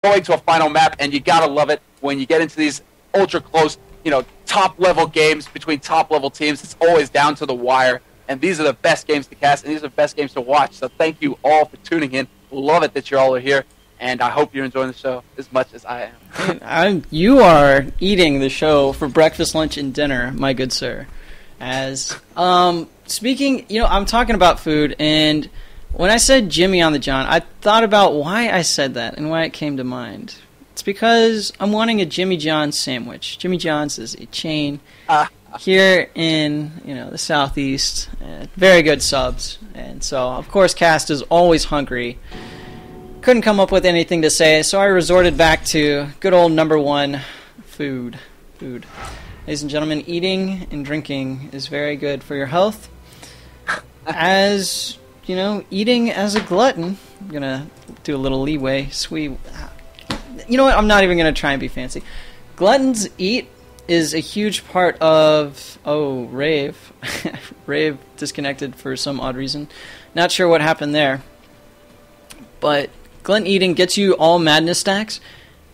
going to a final map, and you gotta love it when you get into these ultra close, top-level games between top-level teams. It's always down to the wire, and these are the best games to cast, and these are the best games to watch. So thank you all for tuning in. Love it that you all are here, and I hope you're enjoying the show as much as I am. You are eating the show for breakfast, lunch, and dinner, my good sir. As speaking, I'm talking about food, and when I said Jimmy on the John, I thought about why I said that and why it came to mind. It's because I'm wanting a Jimmy John's sandwich. Jimmy John's is a chain here in the Southeast. Very good subs, and so of course Cast is always hungry. Couldn't come up with anything to say, so I resorted back to good old number one, food. Food. Ladies and gentlemen, eating and drinking is very good for your health. As eating as a glutton, I'm gonna do a little leeway. You know what? I'm not even gonna try and be fancy. Gluttons eat is a huge part of Rave. Rave disconnected for some odd reason. Not sure what happened there. But glutton eating gets you all madness stacks,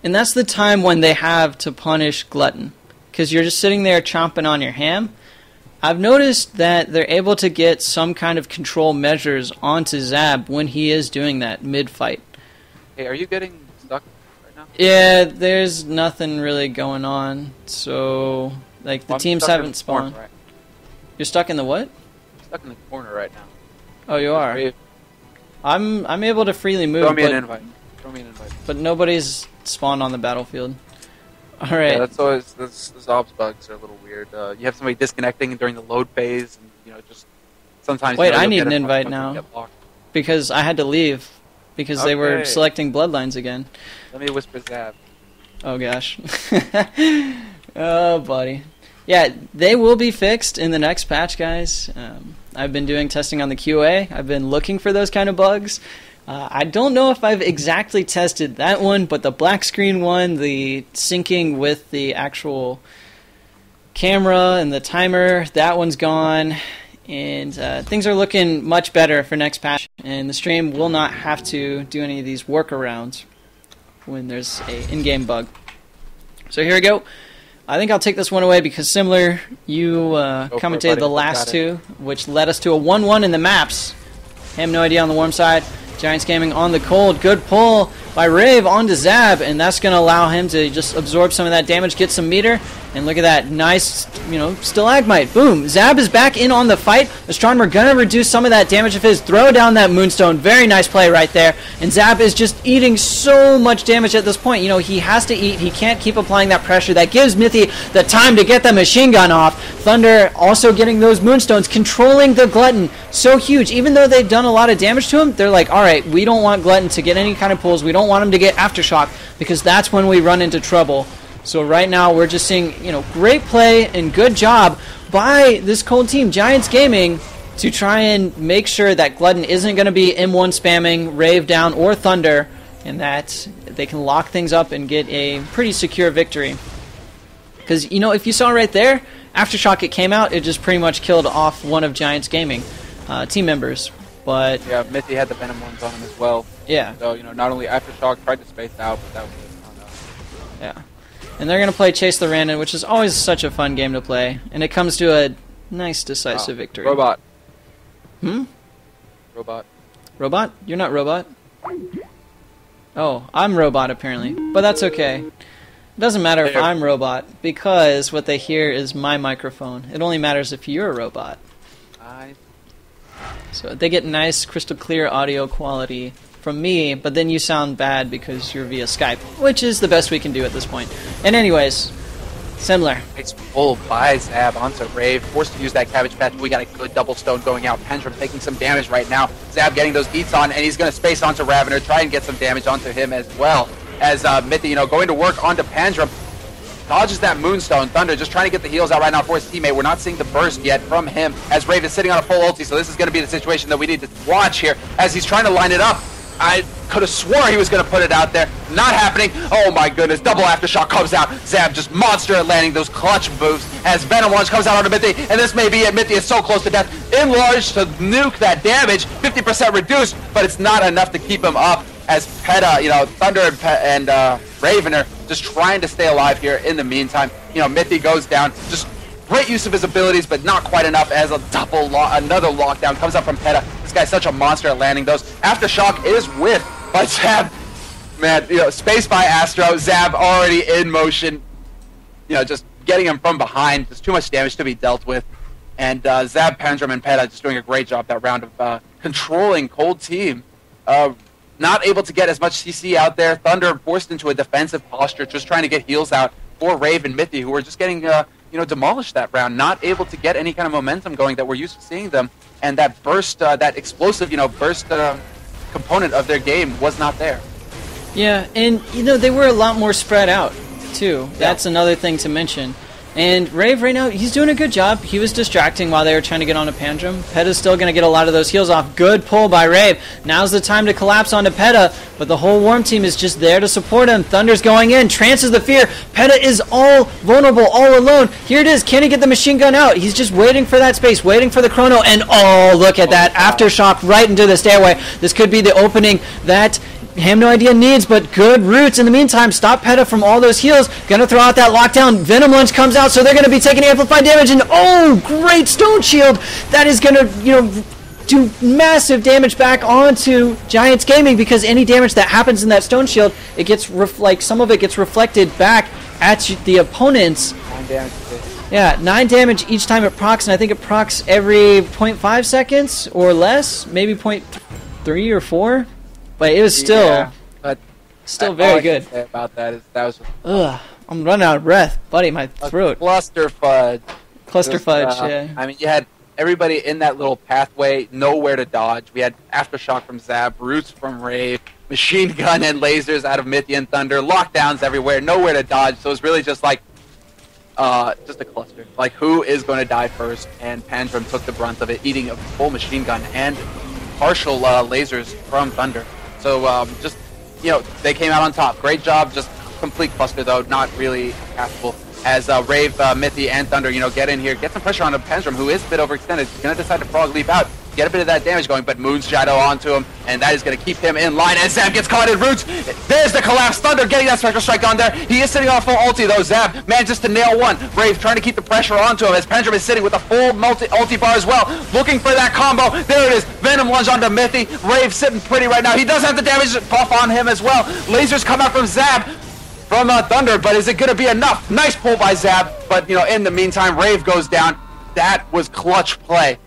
and that's the time when they have to punish glutton, because you're just sitting there chomping on your ham. I've noticed that they're able to get some kind of control measures onto Zab when he is doing that mid-fight. Hey, are you getting stuck right now? Yeah, there's nothing really going on, so the teams haven't spawned. Right? You're stuck in the what? I'm stuck in the corner right now. Oh, you are? I'm able to freely move. Throw me an invite. But nobody's spawned on the battlefield. All right. Yeah, that's always the Zob's bugs are a little weird. You have somebody disconnecting during the load phase, and just sometimes. Wait, I need an invite now because I had to leave because they were selecting bloodlines again. Let me whisper Zab. Oh gosh. Oh buddy. Yeah, they will be fixed in the next patch, guys. I've been doing testing on the QA. I've been looking for those kind of bugs. I don't know if I've exactly tested that one, but the black screen one, the syncing with the actual camera and the timer, that one's gone. And things are looking much better for next patch. And the stream will not have to do any of these workarounds when there's a in-game bug. So here we go. I think I'll take this one away because similar, you commentated the last two, which led us to a 1-1 in the maps. I have no idea on the warm side. Giants Gaming on the cold. Good pull by Rave onto Zab, and that's going to allow him to just absorb some of that damage, get some meter, and look at that nice, stalagmite. Boom. Zab is back in on the fight. Astronomer going to reduce some of that damage of his. Throw down that Moonstone. Very nice play right there. And Zab is just eating so much damage at this point. He has to eat. He can't keep applying that pressure. That gives Mithy the time to get the machine gun off. Thunder also getting those Moonstones, controlling the Glutton. So huge. Even though they've done a lot of damage to him, they're like, all right, we don't want Glutton to get any kind of pulls. We don't want him to get Aftershock because that's when we run into trouble. So right now we're just seeing, great play and good job by this cold team, Giants Gaming, to try and make sure that Glutton isn't going to be M1 spamming, Rave down, or Thunder, and that they can lock things up and get a pretty secure victory. Because, if you saw right there, Aftershock it came out, it just pretty much killed off one of Giants Gaming team members. But yeah, Mithy had the Venom ones on him as well. Yeah. So, not only Aftershock tried to space out, but that was yeah. And they're going to play Chase the Random, which is always such a fun game to play. And it comes to a nice, decisive victory. Robot. Robot? Robot? You're not Robot? Oh, I'm Robot, apparently. But that's okay. It doesn't matter if I'm Robot, because what they hear is my microphone. It only matters if you're a robot. So they get nice, crystal clear audio quality from me, but then you sound bad because you're via Skype, which is the best we can do at this point. And anyways, similar. It's full by Zab onto Rave, forced to use that Cabbage Patch. We got a good double stone going out. Pendulum taking some damage right now. Zab getting those beats on, and he's going to space onto Ravener, try and get some damage onto him as well. As Mithy, going to work onto Pandrum. Dodges that Moonstone. Thunder just trying to get the heals out right now for his teammate. We're not seeing the burst yet from him as Rave is sitting on a full ulti, so this is going to be the situation that we need to watch here as he's trying to line it up. I could have swore he was going to put it out there. Not happening. Oh my goodness. Double Aftershock comes out. Zab just monster at landing those clutch moves as Venom Launch comes out onto Mithy, and this may be it. Mithy is so close to death. Enlarged to nuke that damage. 50% reduced, but it's not enough to keep him up as Peta, Thunder and Raven are just trying to stay alive here in the meantime. Mithy goes down, just great use of his abilities, but not quite enough as another lockdown comes up from Peta. This guy's such a monster at landing those. Aftershock is whiffed by Zab. Man, space by Astro. Zab already in motion. Just getting him from behind. There's too much damage to be dealt with. And Zab, Pandrum, and Peta just doing a great job that round of controlling Cold Team. Not able to get as much CC out there. Thunder forced into a defensive posture, just trying to get heals out for Rave and Mithy, who were just getting demolished that round. Not able to get any kind of momentum going that we're used to seeing them. And that burst, that explosive, burst component of their game was not there. Yeah, and they were a lot more spread out too. That's another thing to mention. And Rave right now, he's doing a good job. He was distracting while they were trying to get onto Pandrum. Peta's still going to get a lot of those heals off. Good pull by Rave. Now's the time to collapse onto Peta, but the whole Worm team is just there to support him. Thunder's going in. Trances the fear. Peta is all vulnerable, all alone. Here it is. Can he get the machine gun out? He's just waiting for that space, waiting for the chrono, and look at that. Aftershock right into the stairway. This could be the opening that have no idea needs, but good roots. In the meantime, stop Peta from all those heals. Gonna throw out that lockdown. Venom Lunge comes out, so they're gonna be taking amplified damage, and great Stone Shield. That is gonna, do massive damage back onto Giants Gaming, because any damage that happens in that Stone Shield, it gets some of it gets reflected back at the opponents. 9 damage. Yeah, 9 damage each time it procs, and I think it procs every 0.5 seconds or less, maybe 0.3 or 4. But it was still, very good. Say about that was. I'm running out of breath, buddy. My throat. Cluster fudge. Yeah. I mean, you had everybody in that little pathway, nowhere to dodge. We had Aftershock from Zab, Roots from Rave, machine gun and lasers out of Mithy and Thunder, lockdowns everywhere, nowhere to dodge. So it was really just like, just a cluster. Like, who is going to die first? And Pandrum took the brunt of it, eating a full machine gun and partial lasers from Thunder. So just, they came out on top. Great job. Just complete cluster, though. Not really castable. As Rave, Mithy, and Thunder, get in here. Get some pressure on Pandrum, who is a bit overextended. He's going to decide to frog leap out. Get a bit of that damage going, but Moon's Shadow onto him, and that is going to keep him in line. And Zab gets caught in Roots. There's the collapse. Thunder getting that Spectral Strike on there. He is sitting on a full ulti, though. Zab manages to nail one. Rave trying to keep the pressure onto him as Pandrum is sitting with a full ulti bar as well, looking for that combo. There it is. Venom Lunge onto Mithy. Rave sitting pretty right now. He does have the damage buff on him as well. Lasers come out from Zab. From Thunder, but is it going to be enough? Nice pull by Zab, but in the meantime, Rave goes down. That was clutch play.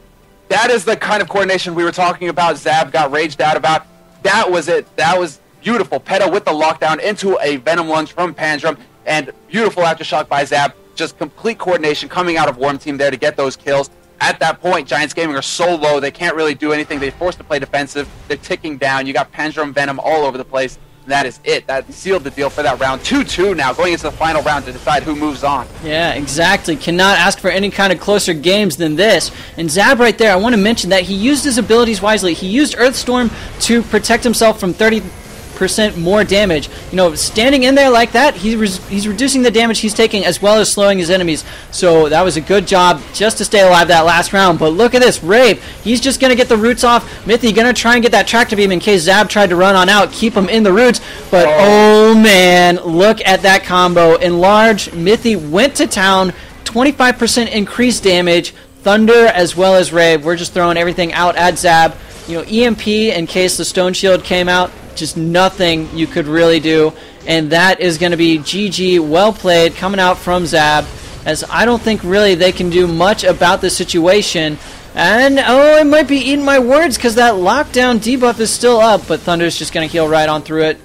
That is the kind of coordination we were talking about. Zab got raged out about. That was it. That was beautiful. Peta with the lockdown into a Venom Lunge from Pandrum, and beautiful Aftershock by Zab. Just complete coordination coming out of Worm Team there to get those kills. At that point, Giants Gaming are so low, they can't really do anything. They're forced to play defensive. They're ticking down. You got Pandrum, Venom all over the place. That is it. That sealed the deal for that round. 2-2 now, going into the final round to decide who moves on. Yeah, exactly. Cannot ask for any kind of closer games than this. And Zab right there, I want to mention that he used his abilities wisely. He used Earthstorm to protect himself from 30% more damage. Standing in there like that, he's reducing the damage he's taking as well as slowing his enemies. So that was a good job just to stay alive that last round. But look at this, Rave. He's just going to get the roots off. Mithy going to try and get that tractor beam in case Zab tried to run on out, keep him in the roots. But oh man, look at that combo. Enlarge, Mithy went to town, 25% increased damage. Thunder as well as Rave. We're just throwing everything out at Zab. EMP in case the Stone Shield came out. Just nothing you could really do. And that is going to be GG. Well played coming out from Zab, as I don't think really they can do much about the situation. And, I might be eating my words because that lockdown debuff is still up, but Thunder's just going to heal right on through it.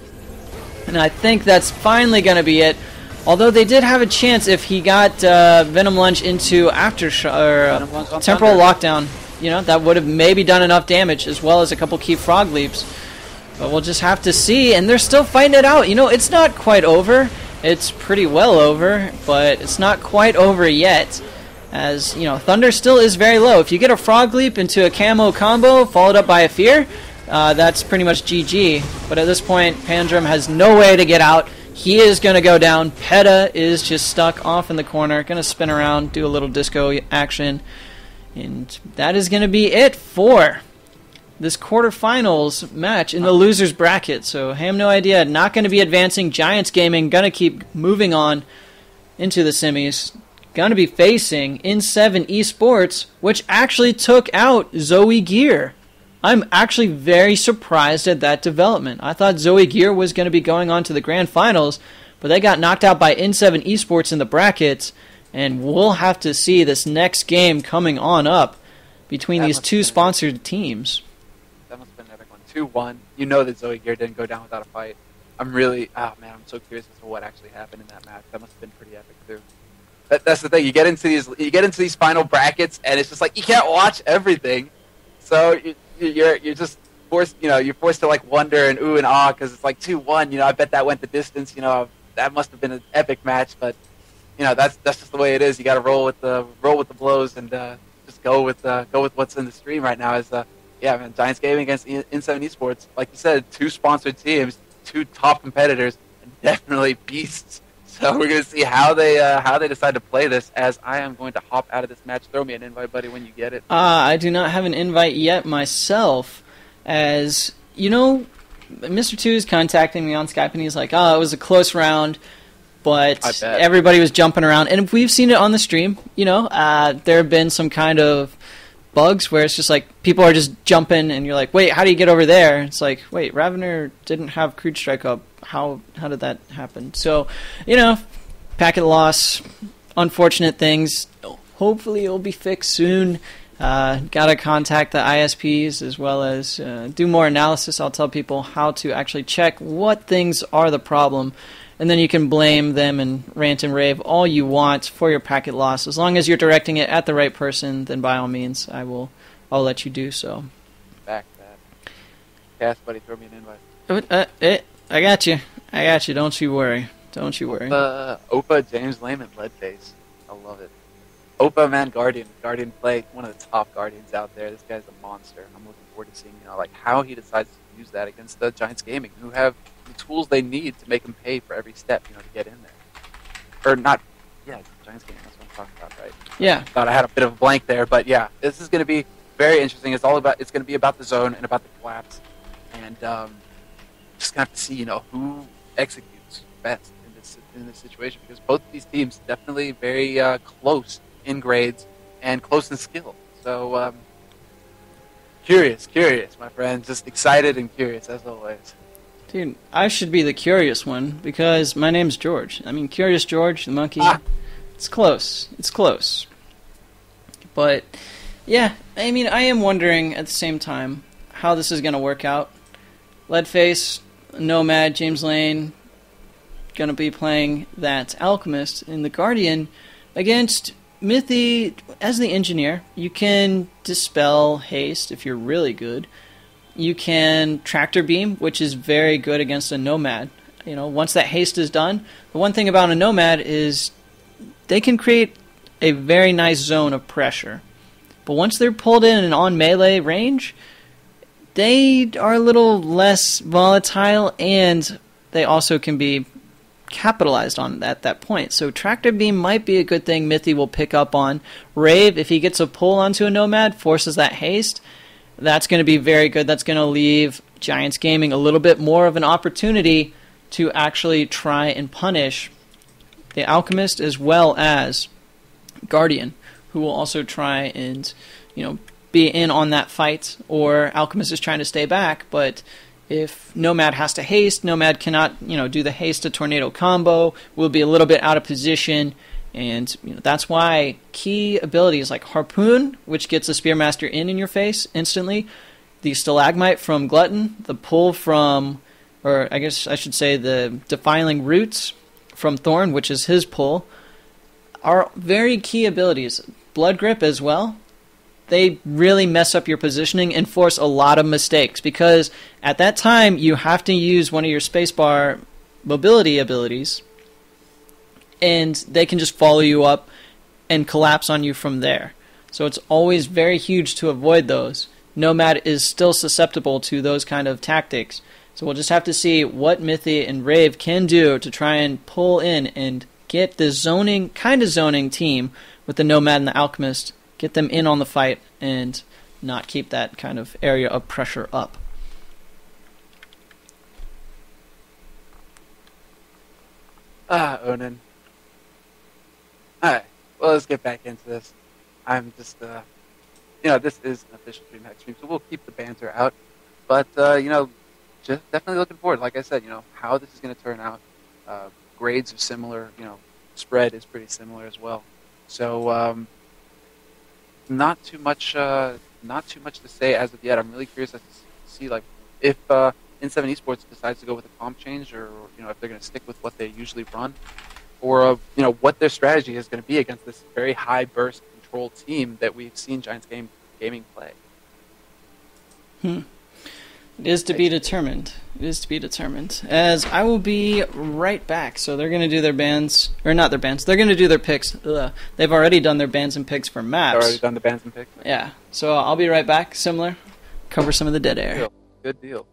And I think that's finally going to be it. Although they did have a chance if he got Venom Lunge into Temporal Lockdown. That would have maybe done enough damage, as well as a couple key frog leaps. But we'll just have to see, and they're still fighting it out. It's not quite over. It's pretty well over, but it's not quite over yet. As, Thunder still is very low. If you get a frog leap into a camo combo, followed up by a fear, that's pretty much GG. But at this point, Pandrum has no way to get out. He is going to go down. Peta is just stuck off in the corner. Going to spin around, do a little disco action. And that is going to be it for this quarterfinals match in the losers bracket. So I have no idea. Not going to be advancing. Giants Gaming going to keep moving on into the semis. Going to be facing In7 Esports, which actually took out Zoe Gear. I'm actually very surprised at that development. I thought Zoe Gear was going to be going on to the grand finals, but they got knocked out by In7 Esports in the brackets, and we'll have to see this next game coming on up between these two sponsored teams. That must have been an epic one. 2-1. You know that Zoe Gear didn't go down without a fight. I'm so curious as to what actually happened in that match. That must have been pretty epic too. That's the thing. You get into these final brackets, and it's just like you can't watch everything. So you're just forced. You're forced to like wonder and ooh and ah because it's like 2-1. I bet that went the distance. That must have been an epic match. But that's just the way it is. You got to roll with the blows and just go with what's in the stream right now. Giants Gaming against In7 Esports. Like you said, 2 sponsored teams, 2 top competitors, and definitely beasts. So we're going to see how they decide to play this, as I am going to hop out of this match. Throw me an invite, buddy, when you get it. I do not have an invite yet myself, as, Mr. 2 is contacting me on Skype, and he's like, it was a close round, but everybody was jumping around. And we've seen it on the stream, there have been some kind of bugs where it's just like people are just jumping, and you're like, wait, how do you get over there? It's like, wait, Ravener didn't have Crude Strike up. How did that happen? So, packet loss, unfortunate things. Hopefully it'll be fixed soon. Gotta contact the ISPs as well as do more analysis. I'll tell people how to actually check what things are the problem, and then you can blame them and rant and rave all you want for your packet loss. As long as you're directing it at the right person, then by all means I'll let you do so. Back that. Cass, buddy, throw me an invite. I got you. Don't you worry. Opa, James Lehman, Leadface. I love it. Opa, man, Guardian play, one of the top Guardians out there. This guy's a monster. I'm looking forward to seeing, how he decides to use that against the Giants Gaming, who have the tools they need to make him pay for every step, to get in there. Or not, Giants Gaming, that's what I'm talking about, right? Yeah. Thought I had a bit of a blank there, but yeah, this is going to be very interesting. It's going to be about the zone and about the collapse. And, just gonna have to see, who executes best in this situation, because both of these teams definitely very close in grades and close in skill. So curious, my friend. Just excited and curious as always. Dude, I should be the curious one because my name's George. I mean, Curious George, the monkey. It's close. But yeah, I mean, I am wondering at the same time how this is gonna work out. Leadface, Nomad, James Lane, going to be playing that Alchemist in the Guardian against Mithy. As the engineer, you can dispel haste if you're really good. You can tractor beam, which is very good against a Nomad. Once that haste is done, the one thing about a Nomad is they can create a very nice zone of pressure. But once they're pulled in and on melee range, they are a little less volatile, and they also can be capitalized on at that point. So Tractor Beam might be a good thing Mithy will pick up on. Rave, if he gets a pull onto a Nomad, forces that haste, that's going to be very good. That's going to leave Giants Gaming a little bit more of an opportunity to actually try and punish the Alchemist as well as Guardian, who will also try and, be in on that fight, or Alchemist is trying to stay back, but if Nomad has to haste, Nomad cannot, do the haste to tornado combo, will be a little bit out of position, and that's why key abilities like Harpoon, which gets the Spearmaster in your face instantly, the Stalagmite from Glutton, the pull from, or I guess I should say the Defiling Roots from Thorn, which is his pull, are very key abilities. Blood Grip as well. They really mess up your positioning and force a lot of mistakes, because at that time you have to use one of your spacebar mobility abilities, and they can just follow you up and collapse on you from there. So it's always very huge to avoid those. Nomad is still susceptible to those kind of tactics. So we'll just have to see what Mithy and Rave can do to try and pull in and get the zoning team with the Nomad and the Alchemist, get them in on the fight, and not keep that kind of area of pressure up. Onan. Alright, well, let's get back into this. I'm just, this is an official Dreamhack stream, so we'll keep the banter out. But, just definitely looking forward. Like I said, how this is going to turn out. Grades are similar, spread is pretty similar as well. So, not too much to say as of yet. I'm really curious to see, like, if N7 Esports decides to go with a comp change, or if they're going to stick with what they usually run, or what their strategy is going to be against this very high burst control team that we've seen Giants Gaming play. It is to be determined. It is to be determined. As I will be right back. So they're going to do their bans, or not their bans. They're going to do their picks. They've already done their bans and picks for maps. They've already done the bans and picks. Yeah. So I'll be right back. Similar. Cover some of the dead air. Good deal.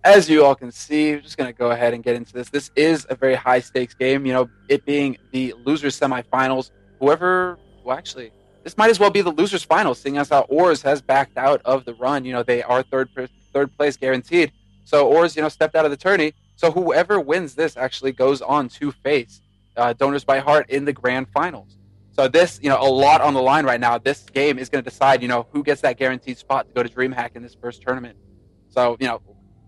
As you all can see, we're just going to go ahead and get into this. This is a very high-stakes game, it being the losers semifinals. Actually, this might as well be the losers finals, seeing as how Oars has backed out of the run. They are third place guaranteed. So Oars, stepped out of the tourney. So whoever wins this actually goes on to face Donors by Heart in the grand finals. So this, a lot on the line right now. This game is going to decide, who gets that guaranteed spot to go to Dreamhack in this first tournament. So,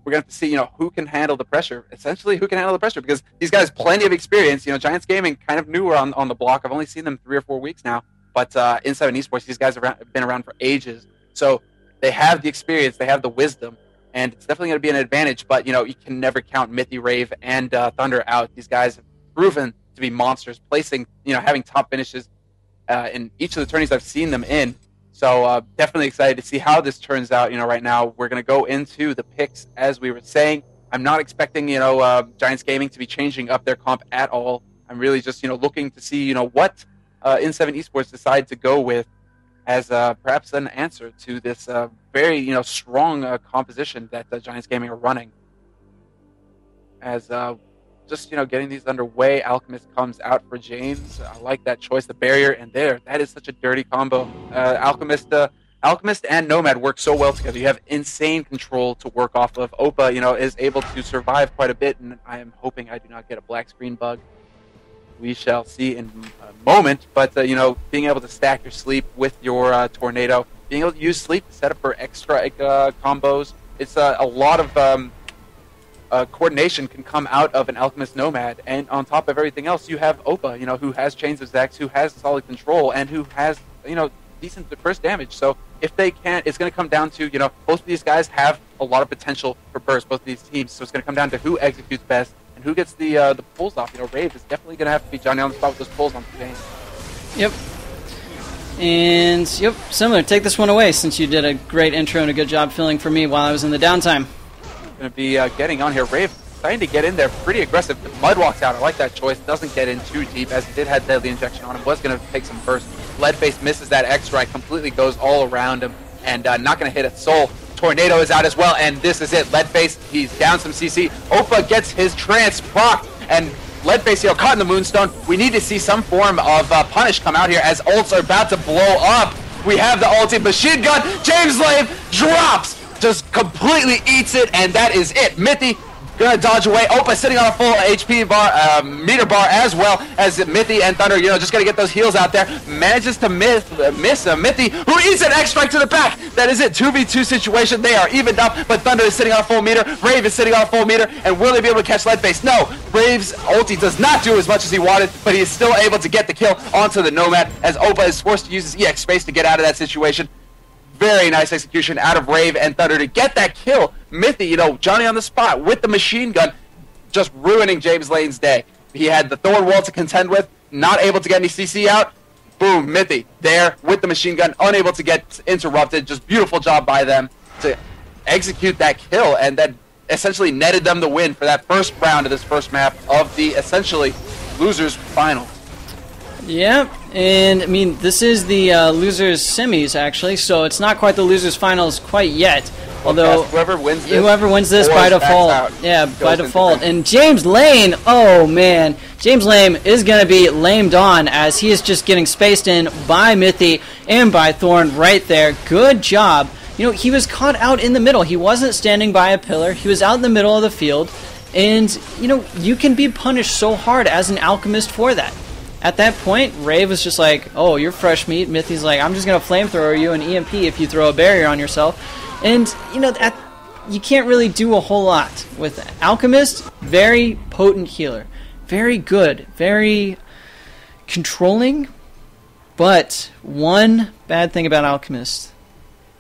we're going to have to see, who can handle the pressure. Essentially, who can handle the pressure, because these guys plenty of experience. Giants Gaming kind of newer on the block. I've only seen them 3 or 4 weeks now. But N7 Esports, these guys have been around for ages. So they have the experience, they have the wisdom, and it's definitely going to be an advantage. But, you can never count Mithy, Rave, and Thunder out. These guys have proven to be monsters, placing, having top finishes in each of the tourneys I've seen them in. So definitely excited to see how this turns out. Right now we're going to go into the picks as we were saying. I'm not expecting, Giants Gaming to be changing up their comp at all. I'm really just, looking to see, what N7 Esports decide to go with as perhaps an answer to this very, strong composition that Giants Gaming are running. As just, getting these underway, Alchemist comes out for James. I like that choice, the barrier, and that is such a dirty combo. Alchemist and Nomad work so well together. You have insane control to work off of. Opa, is able to survive quite a bit, and I am hoping I do not get a black screen bug. We shall see in a moment, but, being able to stack your sleep with your tornado, being able to use sleep to set up for extra combos, it's a lot of coordination can come out of an Alchemist Nomad, and on top of everything else, you have Opa, who has Chains of Zex, who has solid control, and who has, decent burst damage. So if they can't, it's going to come down to, both of these guys have a lot of potential for burst, both of these teams, so it's going to come down to who executes best and who gets the pulls off. Rave is definitely going to have to be Johnny on the spot with those pulls on the game. Yep. And, similar. Take this one away, since you did a great intro and a good job filling for me while I was in the downtime. Going to be getting on here. Rave trying to get in there pretty aggressive. The Mud walks out. I like that choice. Doesn't get in too deep, as he did have Deadly Injection on him. Was going to take some burst. Leadface misses that X-Strike. Completely goes all around him. And not going to hit a soul. Tornado is out as well. And this is it. Leadface, he's down some CC. Opa gets his trance proc. And Leadface, caught in the Moonstone. We need to see some form of punish come out here, as ults are about to blow up. We have the ulti. Machine gun. James Lave drops. Just completely eats it, and that is it. Mithy gonna dodge away. Opa sitting on a full HP bar, meter bar, as well as Mithy and Thunder, just gonna get those heals out there. Manages to miss Mithy, who eats an X-Strike to the back. That is it. 2v2 situation. They are evened up, but Thunder is sitting on a full meter. Rave is sitting on a full meter, and will they be able to catch Leadface? No. Rave's ulti does not do as much as he wanted, but he is still able to get the kill onto the Nomad, as Opa is forced to use his EX space to get out of that situation. Very nice execution out of Rave and Thunder to get that kill. Mithy, Johnny on the spot with the machine gun, just ruining James Lane's day. He had the Thorn Wall to contend with, not able to get any CC out. Boom, Mithy there with the machine gun, unable to get interrupted. Just beautiful job by them to execute that kill, and that essentially netted them the win for that first round of this first map of the essentially losers final. Yep, and this is the losers semis, actually, so it's not quite the losers finals quite yet. Although whoever wins this by default, yeah, by default. And James Lane, oh man, James Lane is going to be lamed on as he is just getting spaced in by Mithy and by Thorn right there. Good job. You know, he was caught out in the middle. He wasn't standing by a pillar. He was out in the middle of the field. And, you know, you can be punished so hard as an alchemist for that. At that point, Rave was just like, oh, you're fresh meat. Mithy's like, I'm just going to flamethrower you and EMP if you throw a barrier on yourself. And, you know, you can't really do a whole lot with that. Alchemist, very potent healer. Very good. Very controlling. But one bad thing about Alchemist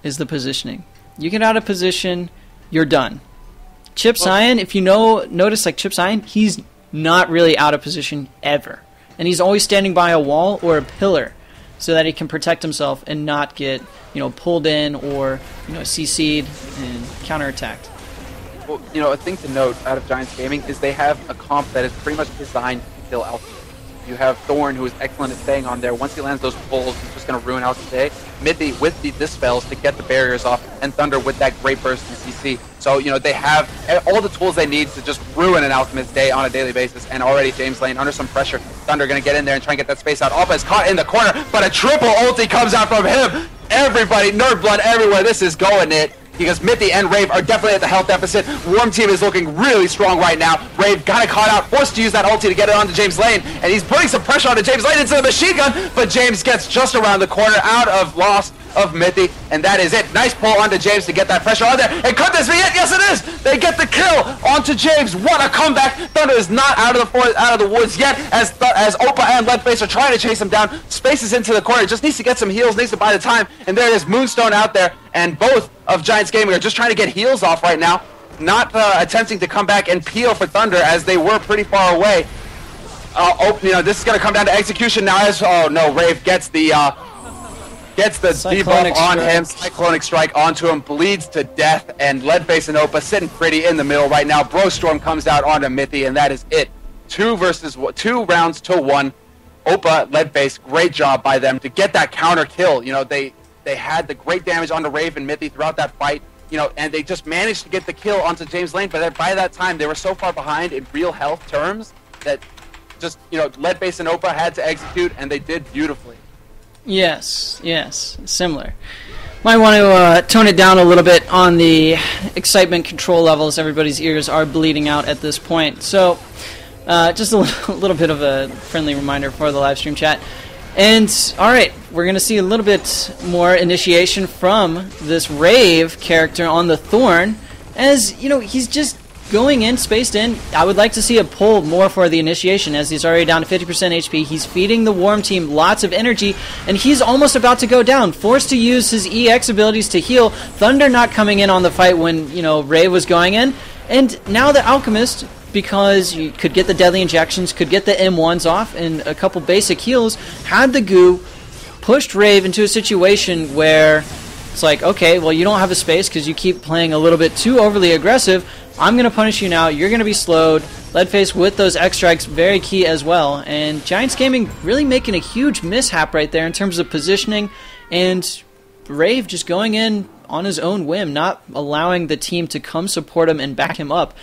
is the positioning. You get out of position, you're done. Chip Cyan, if you notice, like Chip Cyan, he's not really out of position ever. And he's always standing by a wall or a pillar so that he can protect himself and not get, you know, pulled in or, you know, CC'd and counterattacked. Well, you know, a thing to note out of Giants Gaming is they have a comp that is pretty much designed to kill Alpha. You have Thorn, who is excellent at staying on there. Once he lands those pulls, he's just going to ruin out today. Mithy with the dispels to get the barriers off, and Thunder with that great burst in CC. So, you know, they have all the tools they need to just ruin an Alchemist day on a daily basis. And already James Lane under some pressure. Thunder going to get in there and try and get that space out. Alpha is caught in the corner, but a triple ulti comes out from him. Everybody, nerd blood everywhere. This is going it. Because Mithy and Rave are definitely at the health deficit. Worm Team is looking really strong right now. Rave got it caught out, forced to use that ulti to get it onto James Lane, and he's putting some pressure onto James Lane into the machine gun, but James gets just around the corner out of loss of Mithy, and that is it. Nice pull onto James to get that pressure on there, and could this be it? Yes, it is! They get the kill onto James. What a comeback! Thunder is not out of the woods yet, as Opa and Leadface are trying to chase him down. Spaces into the corner, just needs to get some heals, needs to buy the time, and there is Moonstone out there, and both of Giants Gaming are just trying to get heals off right now, not attempting to come back and peel for Thunder as they were pretty far away. You know, this is going to come down to execution now as, oh no, Rave gets the debuff on him, Cyclonic Strike onto him, bleeds to death, and Leadface and Opa sitting pretty in the middle right now. Brostorm comes out onto Mithy, and that is it. 2 rounds to 1. Opa, Leadface, great job by them to get that counter kill. You know, they had the great damage onto Rave and Mithy throughout that fight, you know, and they just managed to get the kill onto James Lane, but by that time they were so far behind in real health terms that just, you know, Leadface and Opa had to execute, and they did beautifully. Yes, similar. Might want to tone it down a little bit on the excitement control levels. Everybody's ears are bleeding out at this point. So, just a little bit of a friendly reminder for the live stream chat. And, alright, we're going to see a little bit more initiation from this Rave character on the Thorn. As, you know, he's just going in, spaced in. I would like to see a pull more for the initiation, as he's already down to 50% HP. He's feeding the Worm Team lots of energy, and he's almost about to go down. Forced to use his EX abilities to heal. Thunder not coming in on the fight when, you know, Rave was going in. And now the Alchemist, because you could get the deadly injections, could get the M1s off, and a couple basic heals, had the goo, pushed Rave into a situation where it's like, okay, well, you don't have a space because you keep playing a little bit too overly aggressive. I'm going to punish you now. You're going to be slowed. Leadface with those X strikes, very key as well. And Giants Gaming really making a huge mishap right there in terms of positioning, and Rave just going in on his own whim, not allowing the team to come support him and back him up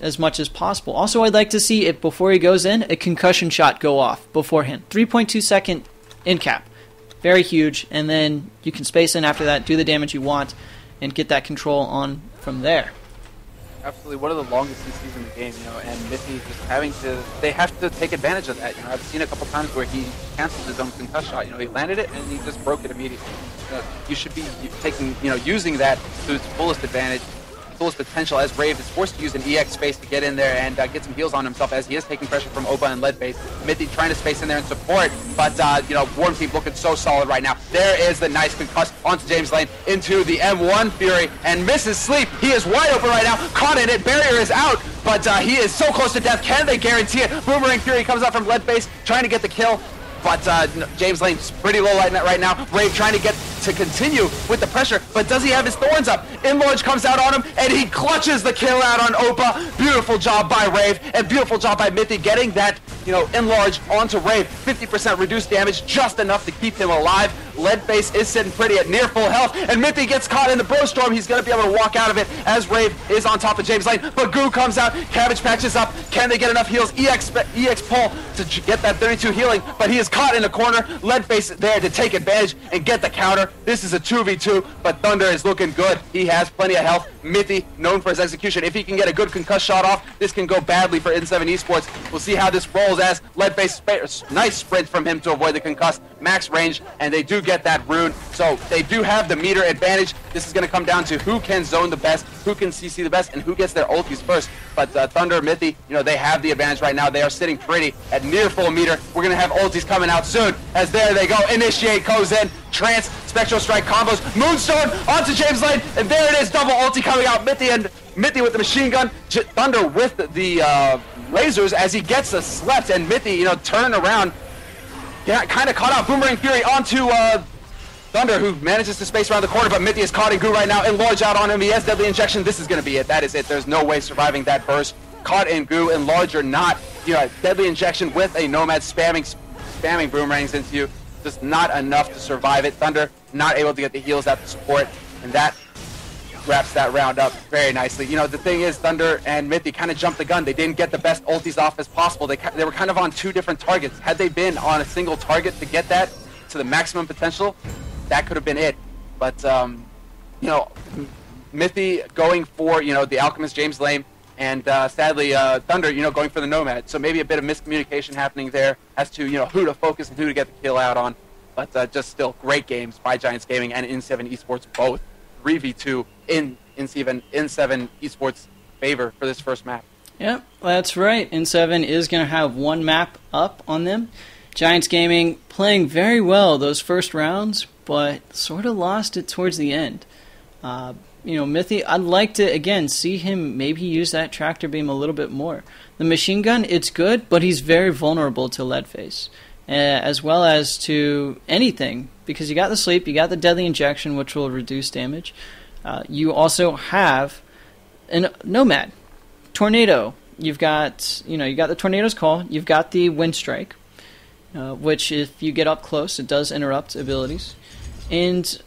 as much as possible. Also, I'd like to see, if before he goes in, a concussion shot go off beforehand. 3.2 second in cap. Very huge. And then you can space in after that, do the damage you want, and get that control on from there. Absolutely, one of the longest CCs in the game, you know, and Mithy just they have to take advantage of that. You know, I've seen a couple times where he canceled his own concuss shot. You know, he landed it and he just broke it immediately. You should be taking, you know, using that to its fullest advantage, fullest potential, as Rave is forced to use an EX space to get in there and get some heals on himself, as he is taking pressure from Opa and Leadface. Mithy trying to space in there and support, but you know, Worm Team looking so solid right now. There is the nice concuss onto James Lane into the M1 Fury, and misses sleep. He is wide open right now, caught in it. Barrier is out, but he is so close to death. Can they guarantee it? Boomerang Fury comes out from Leadface, trying to get the kill. But James Lane's pretty low right now. Rave trying to get to continue with the pressure, but does he have his thorns up? Enlarge comes out on him, and he clutches the kill out on Opa. Beautiful job by Rave, and beautiful job by Mithy getting that enlarge onto Rave. 50% reduced damage, just enough to keep him alive. Leadface is sitting pretty at near full health, and Mithy gets caught in the Bro Storm. He's going to be able to walk out of it as Rave is on top of James Lane. But Goo comes out, Cabbage patches up. Can they get enough heals? EX pull to get that 32 healing, but he is caught in the corner. Leadface there to take advantage and get the counter. This is a 2v2, but Thunder is looking good. He has plenty of health. Mithy, known for his execution. If he can get a good concuss shot off, this can go badly for N7 Esports. We'll see how this rolls as Leadface, nice sprint from him to avoid the concuss. Max range, and they do get that rune. So they do have the meter advantage. This is going to come down to who can zone the best, who can CC the best, and who gets their ultis first. But Thunder, Mithy, they have the advantage right now. They are sitting pretty at near full meter. We're going to have ultis coming out soon, as there they go. Initiate goes in. Trance, Spectral Strike combos, Moonstone onto James Lane, and there it is, double ulti coming out. Mithy with the machine gun, Thunder with the lasers as he gets a slept, and Mithy, turning around, kind of caught out. Boomerang Fury onto Thunder, who manages to space around the corner, but Mithy is caught in Goo right now. Enlarge out on him. He has Deadly Injection. This is going to be it. That is it. There's no way surviving that burst. Caught in Goo, Enlarge or not, Deadly Injection with a Nomad spamming boomerangs into you. Just not enough to survive it. Thunder not able to get the heals out to support, and that wraps that round up very nicely. The thing is, Thunder and Mithy kind of jumped the gun. They didn't get the best ultis off as possible. They were kind of on two different targets. Had they been on a single target to get that to the maximum potential, that could have been it. But Mithy going for the Alchemist James Lane, and sadly Thunder going for the Nomad. So maybe a bit of miscommunication happening there as to who to focus and who to get the kill out on. But just still great games by Giants Gaming and N7 Esports, both 3v2 in N7 Esports' favor for this first map. Yep, that's right. N7 is going to have one map up on them. Giants Gaming playing very well those first rounds, but sort of lost it towards the end. Mithy, I'd like to, again, see him maybe use that tractor beam a little bit more. The machine gun, it's good, but he's very vulnerable to Leadface, as well as to anything, because you got the sleep, you got the Deadly Injection, which will reduce damage. You also have a Nomad, Tornado. You've got, you got the Tornado's Call, you've got the Wind Strike, which if you get up close, it does interrupt abilities. And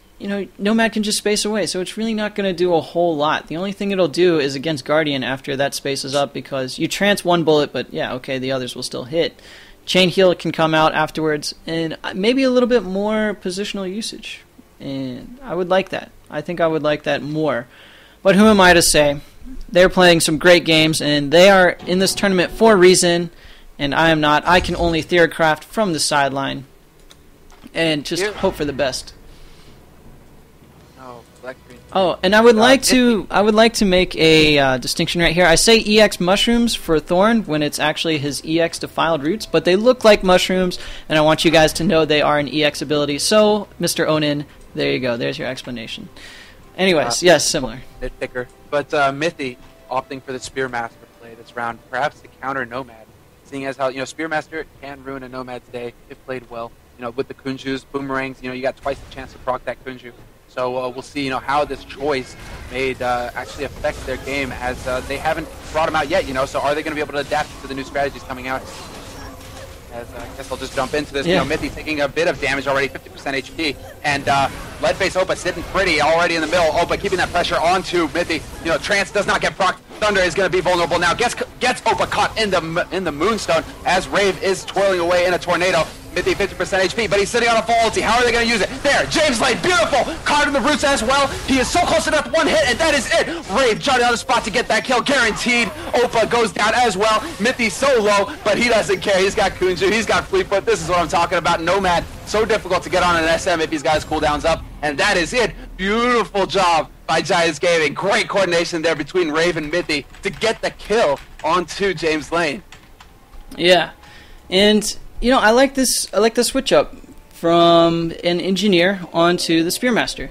Nomad can just space away, so it's really not going to do a whole lot. The only thing it'll do is against Guardian after that space is up, because you trance one bullet, but yeah, okay, the others will still hit. Chain Heal can come out afterwards, and maybe a little bit more positional usage. And I would like that. I think I would like that more. But who am I to say? They're playing some great games, and they are in this tournament for a reason, and I am not. I can only theorycraft from the sideline and just hope for the best. Oh, and I would like to make a distinction right here. I say EX mushrooms for Thorn when it's actually his EX defiled roots, but they look like mushrooms, and I want you guys to know they are an EX ability. So, Mr. Onin, there you go. There's your explanation. Anyways, yes, similar. Bit thicker, but Mithy opting for the Spearmaster play this round, perhaps to counter Nomad, seeing as how Spearmaster can ruin a Nomad's day if played well. With the Kunjus, boomerangs, you got twice the chance to proc that Kunju. So we'll see, how this choice made actually affect their game, as they haven't brought them out yet, So are they going to be able to adapt to the new strategies coming out? As I guess I'll just jump into this. Yeah. Mithy taking a bit of damage already, 50% HP, and Leadface Opa sitting pretty already in the middle. Opa keeping that pressure onto Mithy. Trance does not get proc. Thunder is going to be vulnerable now. Gets Opa caught in the Moonstone as Rave is twirling away in a tornado. Mithy 50% HP, but he's sitting on a full ulti. How are they going to use it? There, James Lane, beautiful! Caught in the roots as well. He is so close enough, one hit, and that is it. Rave Johnny on the spot to get that kill, guaranteed. Opa goes down as well. Mithy so low, but he doesn't care. He's got Kunju, he's got Fleetfoot. This is what I'm talking about. Nomad, so difficult to get on an SM if he's got his cooldowns up, and that is it. Beautiful job by Giants Gaming. Great coordination there between Rave and Mithy to get the kill onto James Lane. Yeah, and I like this switch up from an engineer onto the Spearmaster,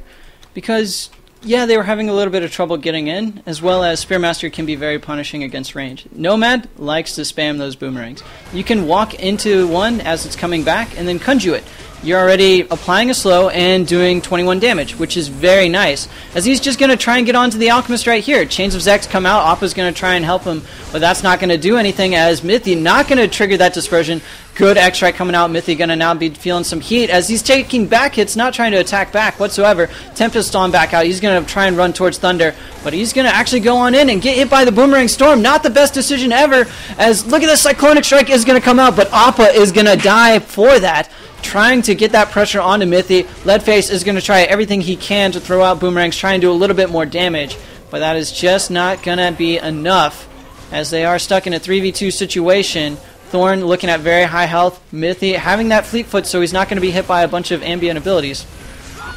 because they were having a little bit of trouble getting in, as well as Spearmaster can be very punishing against range. Nomad likes to spam those boomerangs. You can walk into one as it's coming back and then Kunju it. you're already applying a slow and doing 21 damage, which is very nice. As he's just going to try and get onto the Alchemist right here. Chains of Zex come out, Appa's going to try and help him, but that's not going to do anything as Mithy not going to trigger that Dispersion. Good X-Strike coming out, Mithy going to now be feeling some heat as he's taking back hits, not trying to attack back whatsoever. Tempest on back out, he's going to try and run towards Thunder, but he's going to actually go on in and get hit by the Boomerang Storm. Not the best decision ever, as look at the Cyclonic Strike is going to come out, but Appa is going to die for that. Trying to get that pressure onto Mithy. Leadface is going to try everything he can to throw out boomerangs, try and do a little bit more damage, but that is just not going to be enough as they are stuck in a 3v2 situation. Thorn looking at very high health. Mithy having that fleet foot, so he's not going to be hit by a bunch of ambient abilities.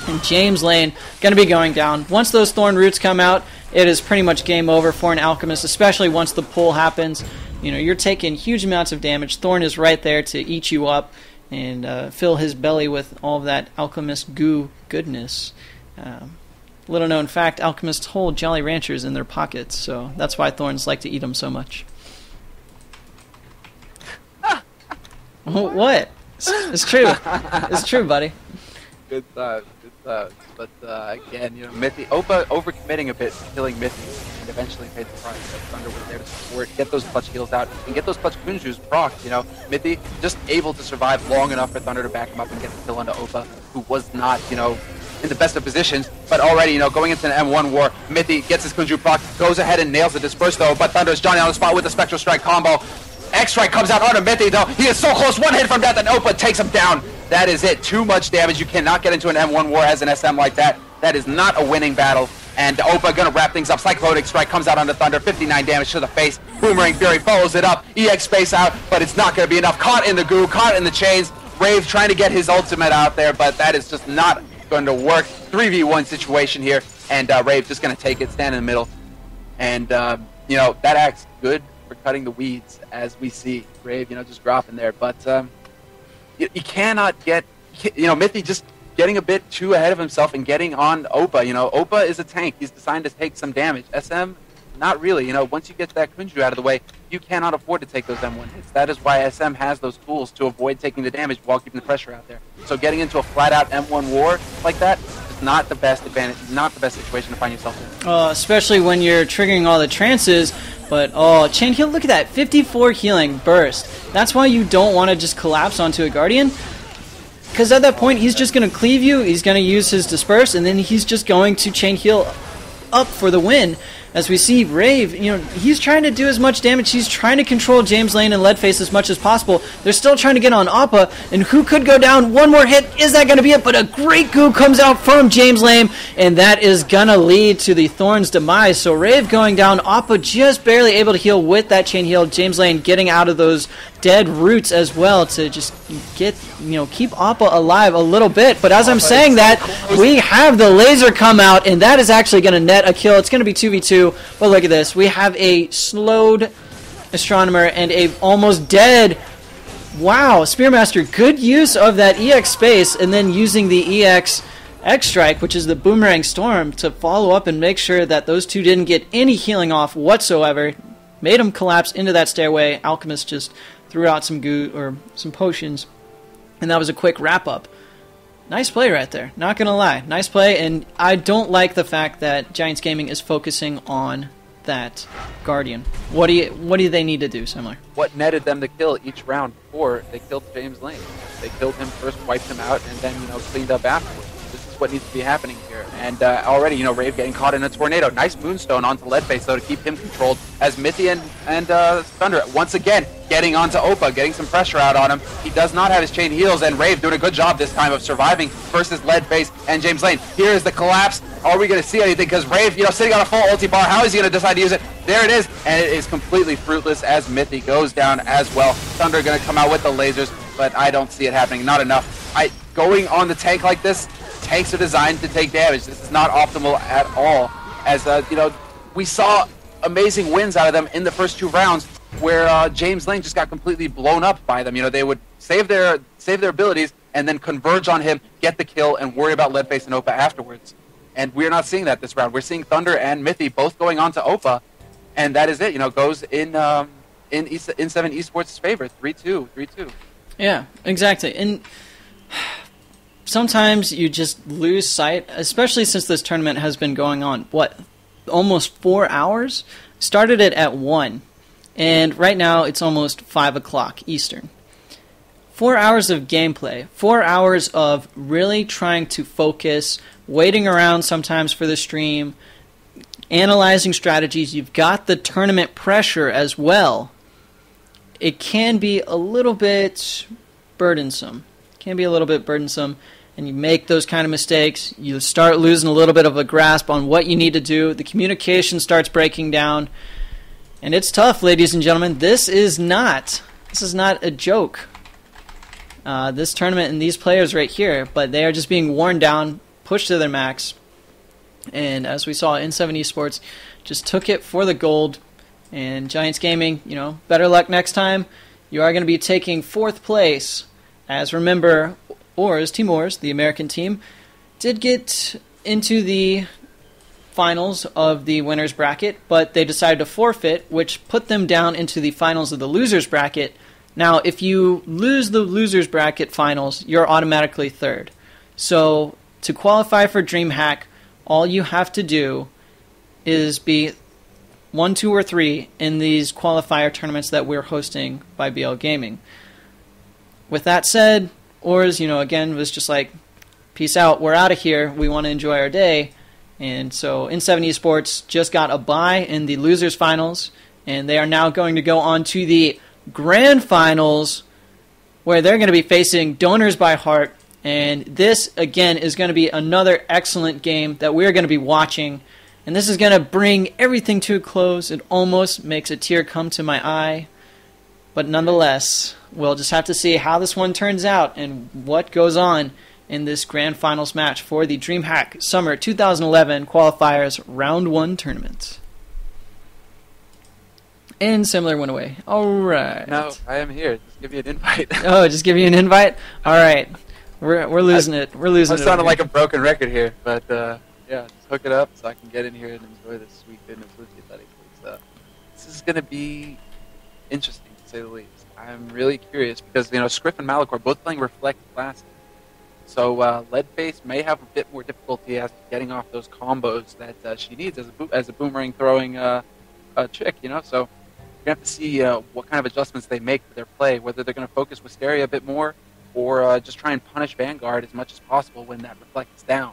And James Lane going to be going down. Once those Thorn roots come out, it is pretty much game over for an Alchemist, especially once the pull happens. You know, you're taking huge amounts of damage. Thorn is right there to eat you up and fill his belly with all of that Alchemist goo goodness. Little known fact, Alchemists hold Jolly Ranchers in their pockets, so that's why Thorns like to eat them so much. What? It's true. It's true, buddy. Good stuff. Good stuff. But again, you know, Mithy, Opa overcommitting a bit, killing Mithy, and eventually paid the price. But Thunder was there to support, get those clutch heals out, and get those clutch Kunjus procced. You know, Mithy just able to survive long enough for Thunder to back him up and get the kill onto Opa, who was not, you know, in the best of positions, but already, you know, going into an M1 war, Mithy gets his Kunju proc, goes ahead and nails the disperse though, but Thunder's Johnny on the spot with the Spectral Strike combo. X-Strike comes out onto Mithy though, he is so close, one hit from death, and Opa takes him down. That is it, too much damage, you cannot get into an M1 war as an SM like that. That is not a winning battle, and Opa gonna wrap things up. Cyclonic Strike comes out onto Thunder, 59 damage to the face, Boomerang Fury follows it up, EX space out, but it's not gonna be enough, caught in the goo, caught in the chains, Rave trying to get his ultimate out there, but that is just not going to work. 3v1 situation here, and Rave just going to take it, stand in the middle, and you know, that acts good for cutting the weeds, as we see Rave, you know, just dropping there, but you cannot get, you know, Mithy just getting a bit too ahead of himself and getting on Opa. You know, Opa is a tank, he's designed to take some damage. SM, not really. You know, once you get that Kunju out of the way, you cannot afford to take those M1 hits. That is why SM has those tools to avoid taking the damage while keeping the pressure out there. So getting into a flat-out M1 war like that is not the best advantage, not the best situation to find yourself in. Especially when you're triggering all the trances. But, chain heal, look at that, 54 healing burst. That's why you don't want to just collapse onto a Guardian. Because at that point, he's just going to cleave you, he's going to use his disperse, and then he's just going to chain heal up for the win. As we see Rave, you know, he's trying to do as much damage. He's trying to control James Lane and Leadface as much as possible. They're still trying to get on Appa, and who could go down? One more hit. Is that going to be it? But a great goo comes out from James Lane, and that is going to lead to the Thorn's demise. So Rave going down, Appa just barely able to heal with that chain heal. James Lane getting out of those dead roots as well to just get, you know, keep Appa alive a little bit. But as I'm saying that, we have the laser come out, and that is actually going to net a kill. It's going to be 2v2. But look at this. We have a slowed Astronomer and a almost dead, wow, Spearmaster. Good use of that EX space and then using the EX X-Strike, which is the Boomerang Storm, to follow up and make sure that those two didn't get any healing off whatsoever. Made them collapse into that stairway. Alchemist just threw out some goo or some potions, and that was a quick wrap-up. Nice play right there, not gonna lie. Nice play, and I don't like the fact that Giants Gaming is focusing on that Guardian. What do they need to do similar? What netted them the kill each round before they killed James Lane? They killed him first, wiped him out, and then, you know, cleaned up afterwards. This is what needs to be happening here. And already, you know, Rave getting caught in a tornado. Nice Moonstone onto Leadface, though, to keep him controlled, as Mithy and Thunder once again getting onto Opa, getting some pressure out on him. He does not have his chain heals, and Rave doing a good job this time of surviving versus Leadface and James Lane. Here is the collapse. Are we going to see anything? Because Rave, you know, sitting on a full ulti bar, how is he going to decide to use it? There it is, and it is completely fruitless as Mithy goes down as well. Thunder going to come out with the lasers, but I don't see it happening. Not enough. Going on the tank like this, tanks are designed to take damage. This is not optimal at all. As you know, we saw amazing wins out of them in the first two rounds, where James Lane just got completely blown up by them. You know, they would save their abilities and then converge on him, get the kill, and worry about Leadface and Opa afterwards. And we're not seeing that this round. We're seeing Thunder and Mithy both going on to Opa, and that is it. You know, goes in Seven Esports' favor, 3-2, 3-2. Yeah, exactly. And sometimes you just lose sight, especially since this tournament has been going on, almost 4 hours? Started it at 1, and right now it's almost 5 o'clock Eastern. 4 hours of gameplay, 4 hours of really trying to focus, waiting around sometimes for the stream, analyzing strategies. You've got the tournament pressure as well. It can be a little bit burdensome. And you make those kind of mistakes. You start losing a little bit of a grasp on what you need to do. The communication starts breaking down. And it's tough, ladies and gentlemen. This is not a joke. This tournament and these players right here, but they are just being worn down, pushed to their max. And as we saw, N7 Esports just took it for the gold. And Giants Gaming, better luck next time. You are going to be taking 4th place. As remember, Team Oars, the American team, did get into the finals of the winners bracket, but they decided to forfeit, which put them down into the finals of the losers bracket. Now, if you lose the losers bracket finals, you're automatically 3rd. So, to qualify for Dreamhack, all you have to do is be 1, 2, or 3 in these qualifier tournaments that we're hosting by BL Gaming. With that said, Oars, again, was just like, peace out, we're out of here, we want to enjoy our day. And so N7 Esports just got a bye in the losers finals, and they are now going to go on to the grand finals, where they're going to be facing Donors by Heart. And this, again, is going to be another excellent game that we're going to be watching. And this is going to bring everything to a close. It almost makes a tear come to my eye. But nonetheless, we'll just have to see how this one turns out and what goes on in this grand finals match for the Dreamhack Summer 2011 Qualifiers Round 1 tournament. And Similar went away. All right. No, I am here. Just give you an invite. Oh, just give you an invite? All right. We're losing it. We're losing it. I'm sounding like a broken record here, but just hook it up so I can get in here and enjoy this sweet goodness with you, buddy. This is going to be interesting, to say the least. I'm really curious because, Scriff and Malachor both playing Reflect Classic. So Leadface may have a bit more difficulty as to getting off those combos that she needs as a boomerang throwing chick, So we're going to have to see what kind of adjustments they make to their play, whether they're going to focus Wisteria a bit more or just try and punish Vanguard as much as possible when that Reflect is down.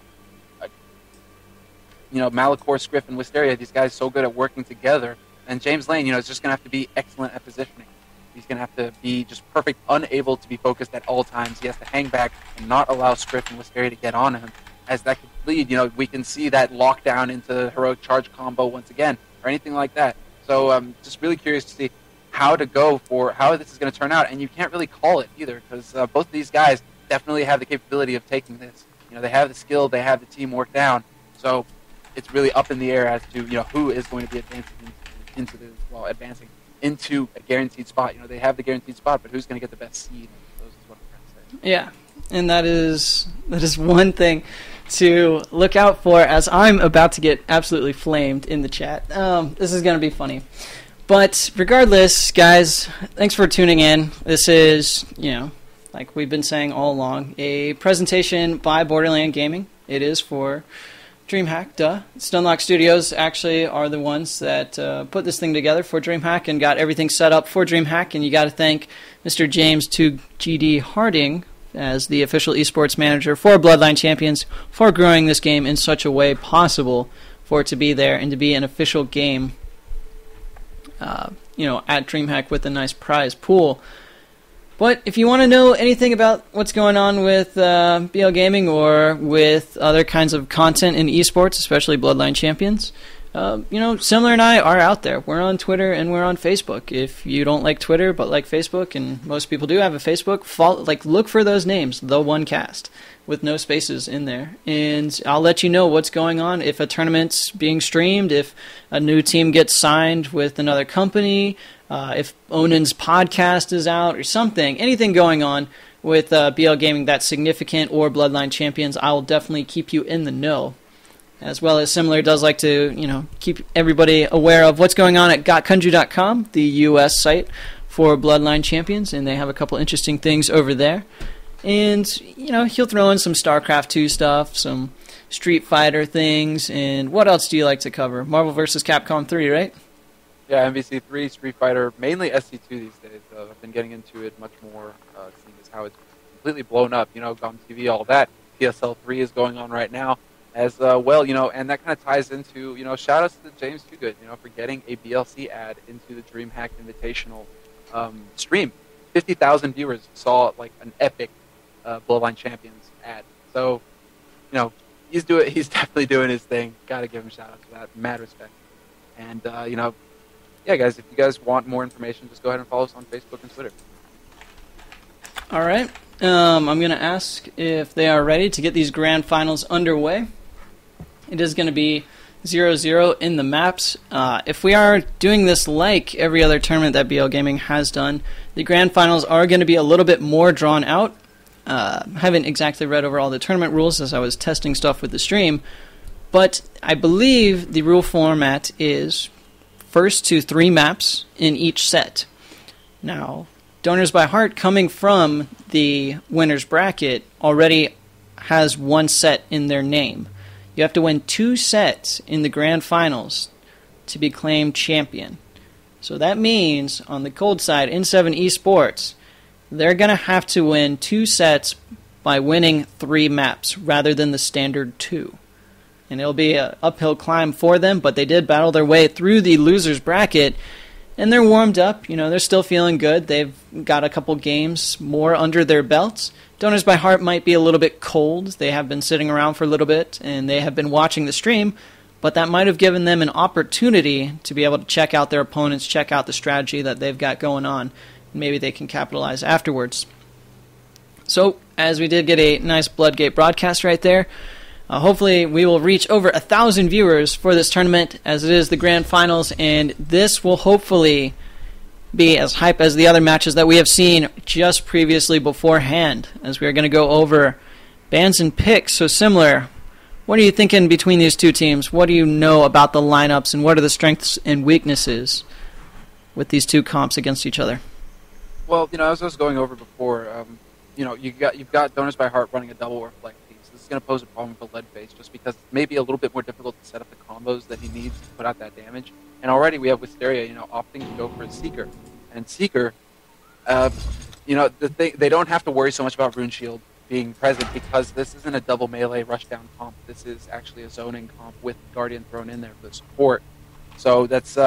Malachor, Scriff, and Wisteria, these guys so good at working together. And James Lane, is just going to have to be excellent at positioning. He's going to have to be just perfect, unable to be focused at all times. He has to hang back and not allow Scriff and Wisteria to get on him. As that could lead, we can see that lockdown into Heroic Charge combo once again, or anything like that. So I'm just really curious to see how this is going to turn out. And you can't really call it either, because both of these guys definitely have the capability of taking this. They have the skill, they have the teamwork down. So it's really up in the air as to who is going to be advancing into a guaranteed spot. They have the guaranteed spot, but who's going to get the best seed? Those is what I'm trying to say. Yeah, and that is one thing to look out for, as I'm about to get absolutely flamed in the chat. This is going to be funny. But regardless, guys, thanks for tuning in. This is, like we've been saying all along, a presentation by Borderland Gaming. It is for Dreamhack, duh. Stunlock Studios actually are the ones that put this thing together for Dreamhack and got everything set up for Dreamhack. And you got to thank Mr. James 2GD Harding as the official esports manager for Bloodline Champions for growing this game in such a way possible for it to be there and to be an official game, at Dreamhack with a nice prize pool. But if you want to know anything about what's going on with BL Gaming or with other kinds of content in esports, especially Bloodline Champions, Similar and I are out there. We're on Twitter and we're on Facebook. If you don't like Twitter but like Facebook, and most people do have a Facebook, look for those names, The One Cast, with no spaces in there. And I'll let you know what's going on, if a tournament's being streamed, if a new team gets signed with another company, if Onan's podcast is out or something, anything going on with BL Gaming that's significant or Bloodline Champions, I will definitely keep you in the know. As well as Similar does like to, keep everybody aware of what's going on at gotcountry.com, the U.S. site for Bloodline Champions, and they have a couple interesting things over there. And, he'll throw in some StarCraft 2 stuff, some Street Fighter things, and what else do you like to cover? Marvel vs. Capcom 3, right? Yeah, MVC3, Street Fighter, mainly SC2 these days. I've been getting into it much more, seeing as how it's completely blown up, on TV, all that. PSL 3 is going on right now as well, and that kind of ties into, shout outs to James Toogood, for getting a BLC ad into the Dreamhack Invitational stream. 50,000 viewers saw like an epic Bloodline Champions ad. So, he's definitely doing his thing. Got to give him a shout out to that. Mad respect. And, yeah, guys, if you guys want more information, just go ahead and follow us on Facebook and Twitter. All right. I'm going to ask if they are ready to get these grand finals underway. It is going to be 0-0 in the maps. If we are doing this like every other tournament that BL Gaming has done, the grand finals are going to be a little bit more drawn out. I haven't exactly read over all the tournament rules as I was testing stuff with the stream, but I believe the rule format is first to 3 maps in each set. Now, Donors by Heart, coming from the winner's bracket, already has 1 set in their name. You have to win 2 sets in the grand finals to be claimed champion. So that means, on the cold side, N7 Esports, they're going to have to win 2 sets by winning 3 maps, rather than the standard 2. And it'll be an uphill climb for them, but they did battle their way through the loser's bracket, and they're warmed up. They're still feeling good. They've got a couple games more under their belts. Donors by Heart might be a little bit cold. They have been sitting around for a little bit, and they have been watching the stream, but that might have given them an opportunity to be able to check out their opponents, check out the strategy that they've got going on. Maybe they can capitalize afterwards. So, as we did get a nice Bloodgate broadcast right there, hopefully we will reach over 1,000 viewers for this tournament, as it is the grand finals, and this will hopefully be as hype as the other matches that we have seen just previously beforehand, as we are going to go over bans and picks. So similar, what are you thinking between these two teams? What do you know about the lineups, and what are the strengths and weaknesses with these two comps against each other? Well, as I was going over before, you've got Donors by Heart running a double or flex piece. This is going to pose a problem for Leadface, just because it's maybe a little bit more difficult to set up the combos that he needs to put out that damage. And already we have Wisteria, opting to go for a Seeker. And Seeker, they don't have to worry so much about Rune Shield being present, because this isn't a double melee rushdown comp. This is actually a zoning comp with Guardian thrown in there for the support. So that's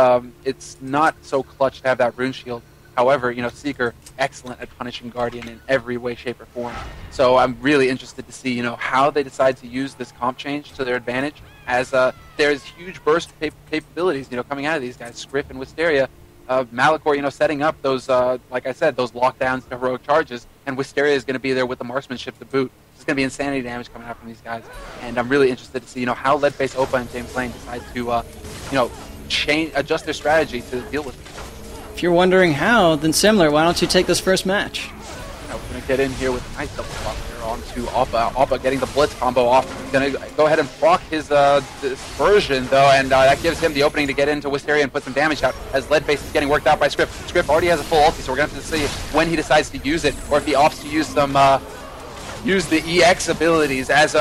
it's not so clutch to have that Rune Shield. However, Seeker, excellent at punishing Guardian in every way, shape, or form. So I'm really interested to see, how they decide to use this comp change to their advantage, as there's huge burst capabilities, coming out of these guys. Scriff and Wisteria, Malachor, setting up those, like I said, those lockdowns to heroic charges, and Wisteria is going to be there with the marksmanship to boot. There's going to be insanity damage coming out from these guys, and I'm really interested to see, how Leadface, Opa, and James Lane decide to, adjust their strategy to deal with it. If you're wondering how, then similar, why don't you take this first match? We're going to get in here with a nice double block here onto Oppa. Oppa getting the Blitz combo off. Going to go ahead and proc his dispersion, though, and that gives him the opening to get into Wisteria and put some damage out, as Leadface is getting worked out by Scriff. Scriff already has a full ulti, so we're going to have to see when he decides to use it, or if he opts to use some use the EX abilities, as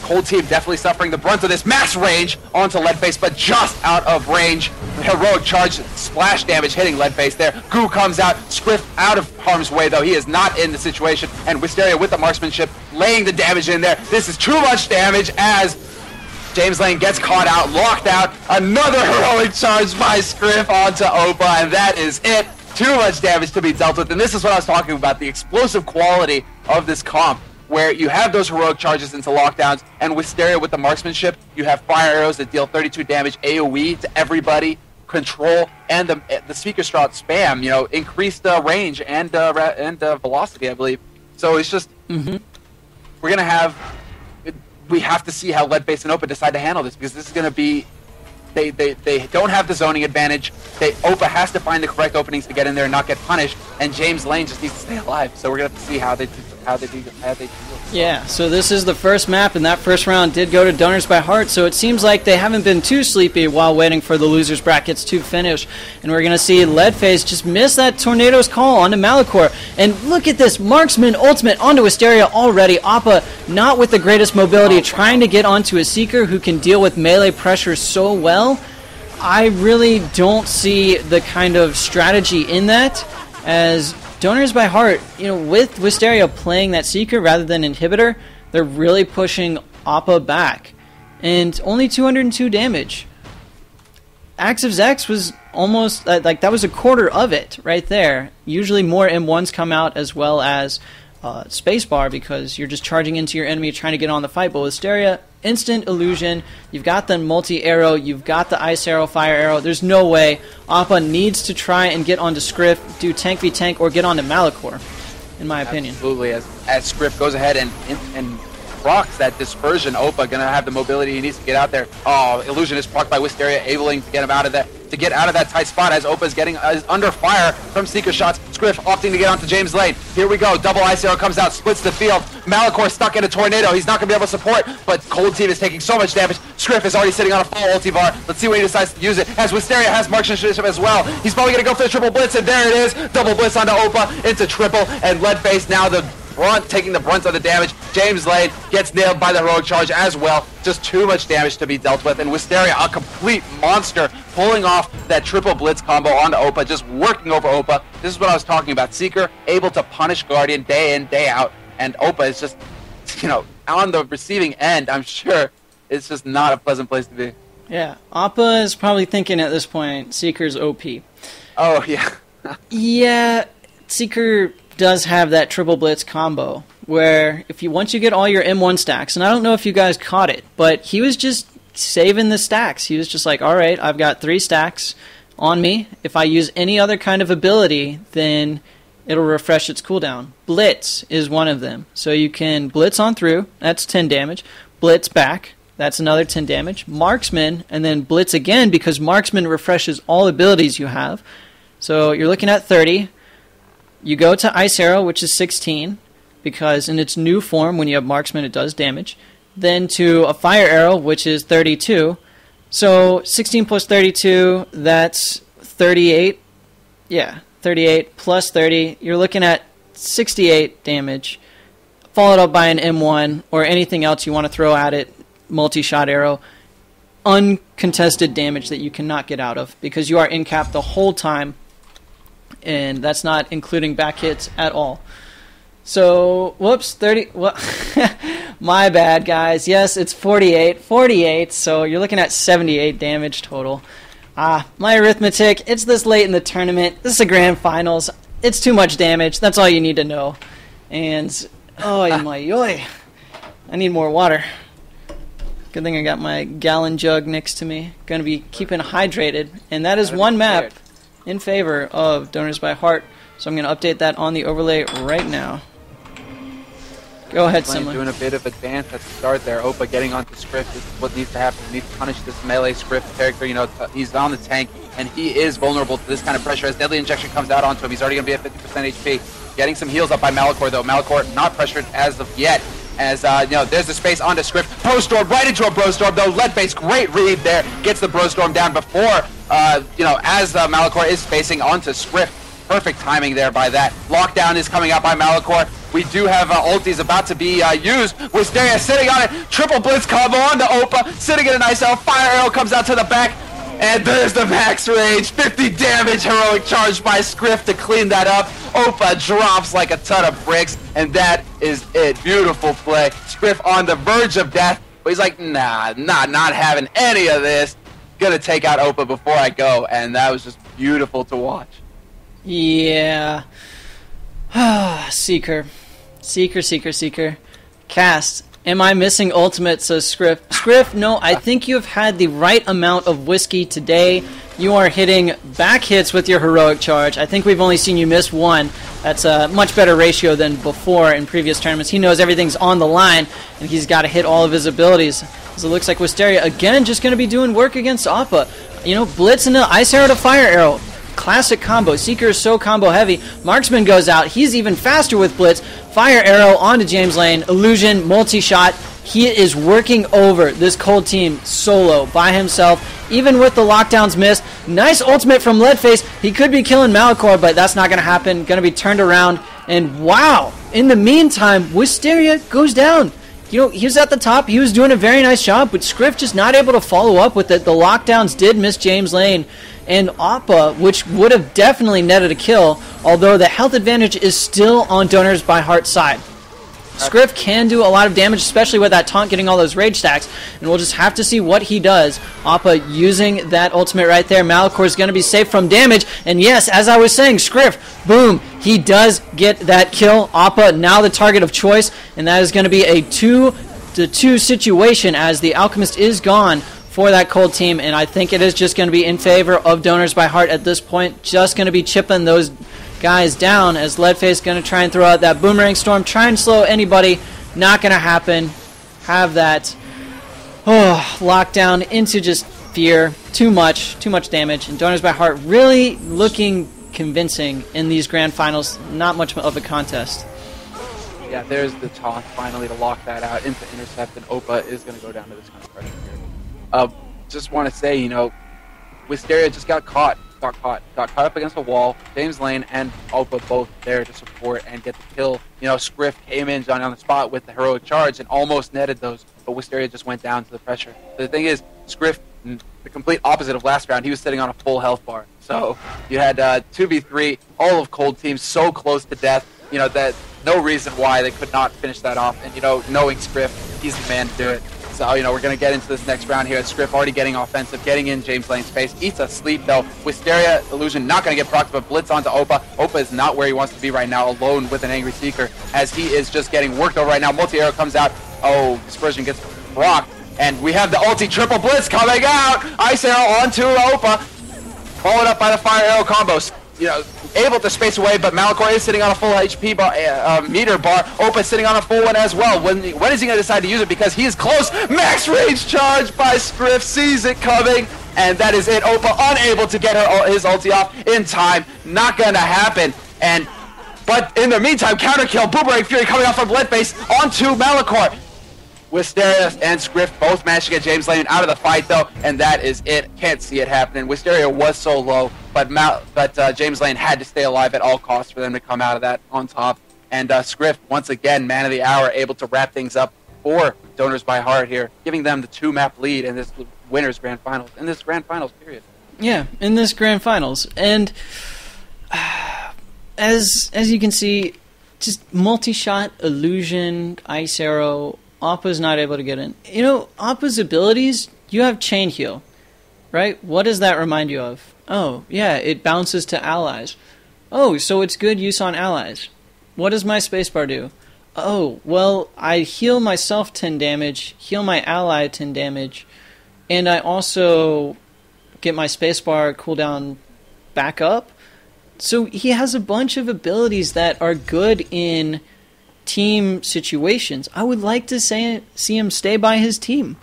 Cold Team definitely suffering the brunt of this mass range onto Leadface, but just out of range. Heroic charge, splash damage hitting Leadface there. Goo comes out, Scriff out of harm's way, though. He is not in the situation, and Wisteria with the marksmanship, laying the damage in there. This is too much damage, as James Lane gets caught out, locked out. Another heroic charge by Scriff onto Opa, and that is it. Too much damage to be dealt with, and this is what I was talking about, the explosive quality of this comp, where you have those heroic charges into lockdowns, and Wisteria with the marksmanship, you have fire arrows that deal 32 damage AoE to everybody, control, and the speaker strut spam, increased range and velocity, I believe. So it's just, we have to see how Leadface and Opa decide to handle this, because this is going to be, they don't have the zoning advantage. Opa has to find the correct openings to get in there and not get punished. and James Lane just needs to stay alive. So we're gonna have to see how they do. Yeah, so this is the first map, and that first round did go to Donors by Heart, so it seems like they haven't been too sleepy while waiting for the losers brackets to finish. And we're going to see Leadface just miss that Tornado's call onto Malachor. And look at this, Marksman ultimate onto Wisteria already. Appa not with the greatest mobility, trying to get onto a Seeker who can deal with melee pressure so well. I really don't see the kind of strategy in that, as Donors by Heart, with Wisteria playing that Seeker rather than Inhibitor, they're really pushing Appa back. And only 202 damage. Axe of Zex was almost, that was a quarter of it right there. Usually more M1s come out as well as Spacebar because you're just charging into your enemy trying to get on the fight. But Wisteria, instant illusion. You've got the multi-arrow. You've got the ice arrow, fire arrow. There's no way. Appa needs to try and get onto Scriff, do tank v tank, or get onto Malachor, in my opinion. Absolutely. As Scriff goes ahead and procs that dispersion, Oppa gonna have the mobility he needs to get out there. Oh, illusion is procced by Wisteria, able to get him out of that. To get out of that tight spot as Oppa's getting under fire from Seeker shots. Scriff opting to get onto James Lane. Here we go. Double ice arrow comes out, splits the field. Malachor stuck in a tornado. He's not going to be able to support, but Cold Team is taking so much damage. Scriff is already sitting on a full ulti bar. Let's see when he decides to use it. As Wisteria has marksmanship as well. He's probably going to go for the triple blitz, and there it is. Double blitz onto Oppa into triple, and Leadface now taking the brunt of the damage. James Lane gets nailed by the heroic charge as well. Just too much damage to be dealt with, and Wisteria, a complete monster, pulling off that triple blitz combo onto Oppa, just working over Oppa. This is what I was talking about. Seeker able to punish Guardian day in, day out, and Oppa is just, on the receiving end. I'm sure it's just not a pleasant place to be. Yeah, Appa is probably thinking at this point, Seeker's OP. Oh, yeah. Yeah, Seeker does have that triple blitz combo where once you get all your M1 stacks, and I don't know if you guys caught it, but he was just saving the stacks. He was just like, all right, I've got 3 stacks on me. If I use any other kind of ability, then it'll refresh its cooldown. Blitz is one of them. So you can blitz on through, that's 10 damage. Blitz back, that's another 10 damage. Marksman, and then blitz again because Marksman refreshes all abilities you have. So you're looking at 30. You go to Ice Arrow, which is 16, because in its new form, when you have Marksman, it does damage. Then to a Fire Arrow, which is 32. So 16 plus 32, that's 38. Yeah, 38 plus 30. You're looking at 68 damage, followed up by an M1 or anything else you want to throw at it, multi-shot arrow. Uncontested damage that you cannot get out of because you are in cap the whole time. And that's not including back hits at all. So, whoops, 30. Well, my bad, guys. Yes, it's 48. 48, so you're looking at 78 damage total. My arithmetic, it's this late in the tournament. This is the grand finals. It's too much damage. That's all you need to know. And, oh my yoy. I need more water. Good thing I got my gallon jug next to me. Going to be keeping hydrated. And that is one map in favor of Donors by Heart. So I'm going to update that on the overlay right now. Go ahead, Simla. Doing a bit of advance at the start there. Oppa getting onto Scriff. This is what needs to happen. We need to punish this melee Scriff character. He's on the tank, and he is vulnerable to this kind of pressure. As Deadly Injection comes out onto him, he's already going to be at 50% HP. Getting some heals up by Malachor, though. Malachor not pressured as of yet. As, there's the space onto Scriff. Bro Storm right into a Bro Storm, though. Leadface, great read there. Gets the Bro Storm down before, as Malachor is facing onto Scriff. Perfect timing there by that. Lockdown is coming out by Malachor. We do have ultis about to be used. Wisteria sitting on it. Triple blitz combo onto Oppa. Sitting in a nice fire arrow comes out to the back. And there's the max range. 50 damage. Heroic charge by Scriff to clean that up. Oppa drops like a ton of bricks. And that is it. Beautiful play. Scriff on the verge of death. But he's like, not having any of this. Gonna take out Oppa before I go. And that was just beautiful to watch. Yeah. Seeker. Cast. Am I missing ultimate, says Scriff. Scriff, no, I think you've had the right amount of whiskey today. You are hitting back hits with your heroic charge. I think we've only seen you miss one. That's a much better ratio than before in previous tournaments. He knows everything's on the line, and he's got to hit all of his abilities. So it looks like Wisteria, again, just going to be doing work against Appa. Blitz into Ice Arrow to Fire Arrow. classic combo. Seeker is so combo heavy. Marksman goes out. He's even faster with Blitz. Fire arrow onto James Lane. Illusion, multi-shot. He is working over this Cold team solo by himself, even with the lockdowns missed. Nice ultimate from Leadface. He could be killing Malachor, but that's not going to happen. Going to be turned around. And wow, in the meantime, Wisteria goes down. You know, he was at the top. He was doing a very nice job, but Scriff just not able to follow up with it. The lockdowns did miss James Lane. And Appa, which would have definitely netted a kill, although the health advantage is still on Donors by Heart's side. Scriff can do a lot of damage, especially with that taunt getting all those rage stacks, and we'll just have to see what he does. Appa using that ultimate right there. Malachor is going to be safe from damage, and yes, as I was saying, Scriff, boom, he does get that kill. Appa now the target of choice, and that is going to be a 2-2 situation as the Alchemist is gone for that Cold team, and I think it is just going to be in favor of Donors by Heart at this point, just going to be chipping those guys down as Leadface going to try and throw out that Boomerang Storm, try and slow anybody. Not going to happen. Have that lockdown into just fear. Too much damage. And Donors by Heart really looking convincing in these grand finals. Not much of a contest. Yeah, there's the taunt finally to lock that out into intercept, and Opa is going to go down to this kind of pressure here. Just want to say, you know, Wisteria just got caught up against the wall. James Lane and Opa both there to support and get the kill. You know, Scriff came in on the spot with the heroic charge and almost netted those, but Wisteria just went down to the pressure. But the thing is, Scriff, the complete opposite of last round, he was sitting on a full health bar. So you had 2v3, all of Cold teams so close to death. You know, that no reason why they could not finish that off. And, you know, knowing Scriff, he's the man to do it. So, you know, we're going to get into this next round here. Scriff already getting offensive, getting in James Lane's face. Eats a sleep, though. Wisteria, Illusion not going to get procced, but Blitz onto Opa. Opa is not where he wants to be right now, alone with an Angry Seeker, as he is just getting worked over right now. Multi-arrow comes out. Oh, Dispersion gets procced. And we have the ulti triple Blitz coming out. Ice arrow onto Opa. Followed up by the fire arrow combos. You know, able to space away, but Malachor is sitting on a full HP meter bar. Opa sitting on a full one as well. When is he going to decide to use it? Because he is close. Max range charge by Scriff. Sees it coming. And that is it. Opa unable to get his ulti off in time. Not going to happen. But in the meantime, counter kill. Boomerang Fury coming off from Leadface onto Malachor. Wisteria and Scriff both managed to get James Lane out of the fight, though, and that is it. Can't see it happening. Wisteria was so low, but James Lane had to stay alive at all costs for them to come out of that on top. And Scriff, once again, man of the hour, able to wrap things up for Donors by Heart here, giving them the 2-map lead in this winner's grand finals, period. Yeah, in this grand finals. And as you can see, just multi-shot, Illusion, Ice Arrow, Appa's not able to get in. You know, Appa's abilities, you have Chain Heal, right? What does that remind you of? Oh, yeah, it bounces to allies. Oh, so it's good use on allies. What does my spacebar do? Oh, well, I heal myself 10 damage, heal my ally 10 damage, and I also get my spacebar cooldown back up. So he has a bunch of abilities that are good in team situations. I would like to see him stay by his team.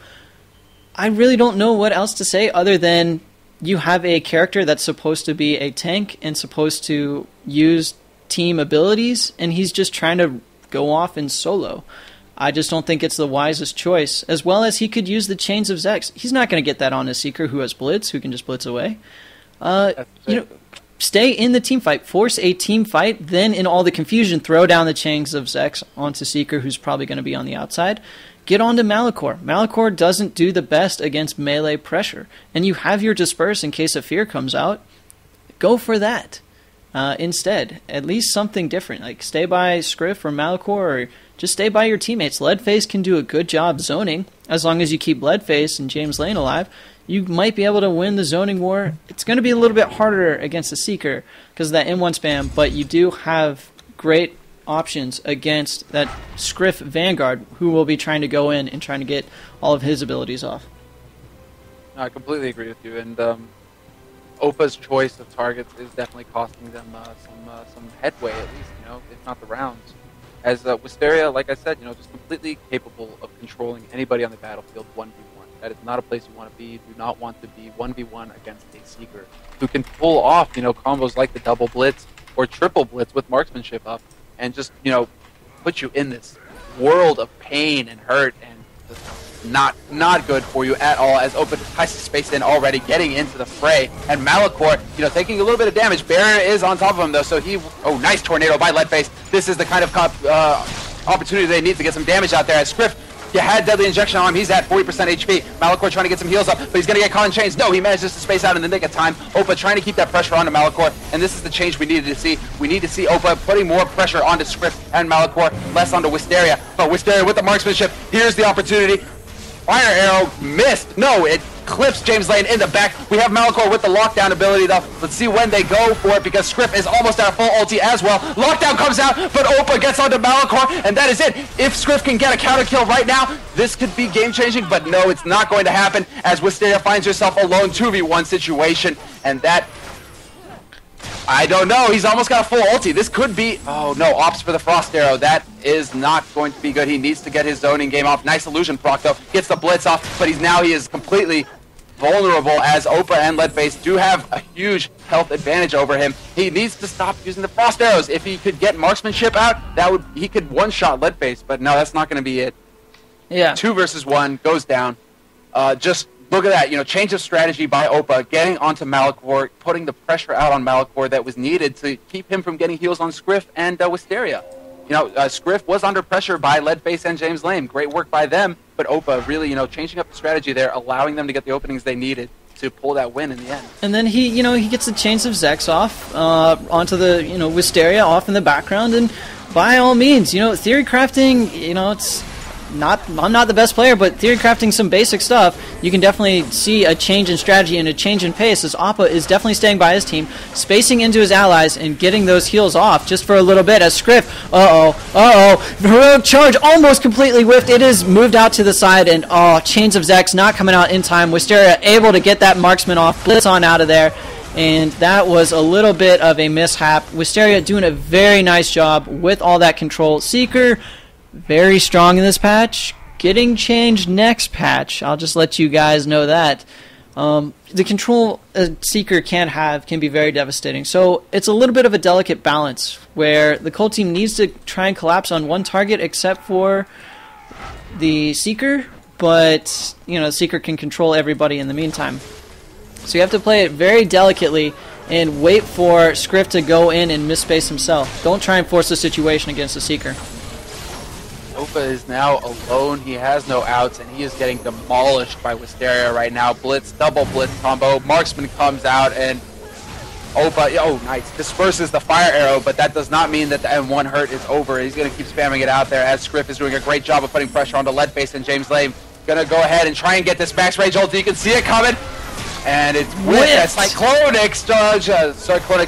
I really don't know what else to say other than you have a character that's supposed to be a tank and supposed to use team abilities, and he's just trying to go off in solo. I just don't think it's the wisest choice, as well as he could use the Chains of Zex. He's not going to get that on a Seeker who has Blitz, who can just Blitz away. Stay in the team fight, force a team fight, then in all the confusion, throw down the Chains of Zex onto Seeker, who's probably going to be on the outside. Get onto Malachor. Malachor doesn't do the best against melee pressure, and you have your Disperse in case a fear comes out. Go for that instead. At least something different, like stay by Scriff or Malachor, or just stay by your teammates. Leadface can do a good job zoning, as long as you keep Leadface and James Lane alive. You might be able to win the zoning war. It's going to be a little bit harder against the Seeker because of that M1 spam, but you do have great options against that Scriff Vanguard, who will be trying to go in and trying to get all of his abilities off. I completely agree with you, and Opa's choice of targets is definitely costing them some headway, at least, you know, if not the rounds. As Wisteria, like I said, you know, just completely capable of controlling anybody on the battlefield 1v1. That is not a place you want to be. You do not want to be 1v1 against a Seeker who can pull off, combos like the double blitz or triple blitz with marksmanship up and just, put you in this world of pain and hurt and just not good for you at all, as Opa tries to space in already, getting into the fray. And Malachor, taking a little bit of damage. Barrier is on top of him, though, so nice tornado by Leadface. This is the kind of opportunity they need to get some damage out there, as Scriff, you had Deadly Injection on him. He's at 40% HP. Malachor trying to get some heals up, but he's going to get caught in chains. No, he manages to space out in the nick of time. Opa trying to keep that pressure onto Malachor, and this is the change we needed to see. We need to see Opa putting more pressure onto Script and Malachor, less onto Wisteria. But Wisteria with the marksmanship, here's the opportunity. Fire arrow missed. No, it clips James Lane in the back. We have Malachor with the lockdown ability, though. Let's see when they go for it, because Script is almost at a full ulti as well. Lockdown comes out, but Opa gets onto Malachor, and that is it. If Script can get a counter kill right now, this could be game-changing, but no, it's not going to happen, as Wisteria finds herself alone 2v1 situation, and that... I don't know. He's almost got a full ulti. This could be... Oh, no. Opts for the Frost Arrow. That is not going to be good. He needs to get his zoning game off. Nice illusion proc, though. Gets the Blitz off, but he is completely vulnerable, as Opa and Leadface do have a huge health advantage over him. He needs to stop using the Frost Arrows. If he could get marksmanship out, he could one-shot Leadface, but no, that's not going to be it. Yeah. 2 versus 1 goes down. Just... Look at that, change of strategy by Opa, getting onto Malachor, putting the pressure out on Malachor that was needed to keep him from getting heals on Scriff and Wisteria. Scriff was under pressure by Leadface and James Lane. Great work by them, but Opa really, changing up the strategy there, allowing them to get the openings they needed to pull that win in the end. And then he gets the chains of Zex off onto the, Wisteria off in the background, and by all means, theory crafting, it's... I'm not the best player, but theory crafting some basic stuff, you can definitely see a change in strategy and a change in pace, as Appa is definitely staying by his team, spacing into his allies and getting those heals off just for a little bit, as Scriff, heroic charge almost completely whiffed. It is moved out to the side, and chains of Zex not coming out in time. Wisteria able to get that marksman off, blitz on out of there, and that was a little bit of a mishap. Wisteria doing a very nice job with all that control. Seeker, very strong in this patch, getting changed next patch. I'll just let you guys know that. The control a Seeker can be very devastating. So it's a little bit of a delicate balance where the Cold team needs to try and collapse on one target except for the Seeker, but the Seeker can control everybody in the meantime. So you have to play it very delicately and wait for Scriff to go in and misspace himself. Don't try and force the situation against the Seeker. Opa is now alone. He has no outs, and he is getting demolished by Wisteria right now. Blitz, double blitz combo. Marksman comes out, and Opa, nice, disperses the fire arrow, but that does not mean that the M1 hurt is over. He's going to keep spamming it out there, as Scriff is doing a great job of putting pressure onto Leadface and James Lane. Going to go ahead and try and get this max range ulti. You can see it coming. And it's with a Cyclonic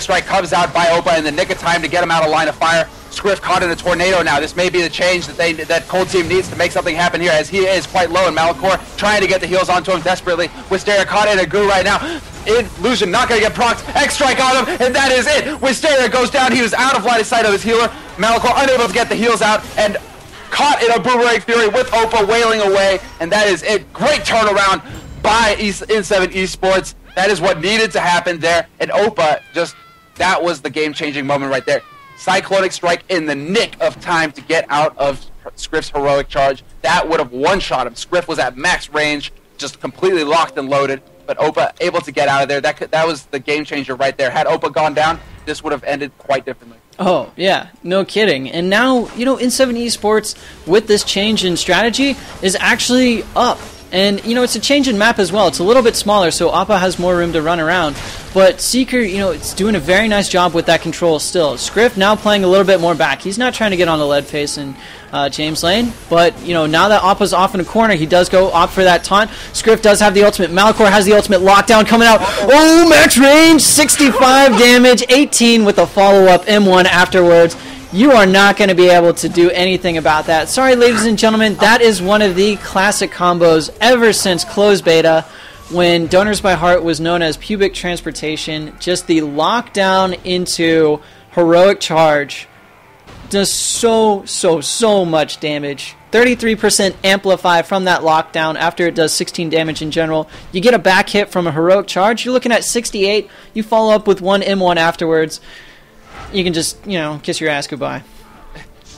Strike comes out by Opa in the nick of time to get him out of line of fire. Scriff caught in a tornado now. This may be the change that Cold Team needs to make something happen here, as he is quite low, and Malachor trying to get the heals onto him desperately. Wisteria caught in a goo right now. Illusion not going to get procced. X-Strike on him, and that is it. Wisteria goes down. He was out of line of sight of his healer. Malachor unable to get the heals out, and caught in a Boomerang Fury with Opa wailing away, and that is it. Great turnaround by In7 Esports. That is what needed to happen there, and Opa that was the game-changing moment right there. Cyclonic Strike in the nick of time to get out of Scriff's heroic charge. That would have one-shot him. Scriff was at max range, just completely locked and loaded, but Opa able to get out of there. That was the game-changer right there. Had Opa gone down, this would have ended quite differently. Oh, yeah, no kidding. And now, In7 Esports, with this change in strategy, is actually up. And, it's a change in map as well. It's a little bit smaller, so Appa has more room to run around. But Seeker, it's doing a very nice job with that control still. Scriff now playing a little bit more back. He's not trying to get on the Leadface and James Lane. But, now that Appa's off in a corner, he does go opt for that taunt. Scriff does have the ultimate. Malachor has the ultimate lockdown coming out. Oh, max range! 65 damage, 18 with a follow-up M1 afterwards. You are not going to be able to do anything about that. Sorry, ladies and gentlemen, that is one of the classic combos ever since closed beta, when Donors by Heart was known as Pubic Transportation. Just the lockdown into heroic charge. does so much damage. 33% amplify from that lockdown after it does 16 damage in general. You get a back hit from a heroic charge, you're looking at 68. You follow up with one M1 afterwards. You can just, kiss your ass goodbye.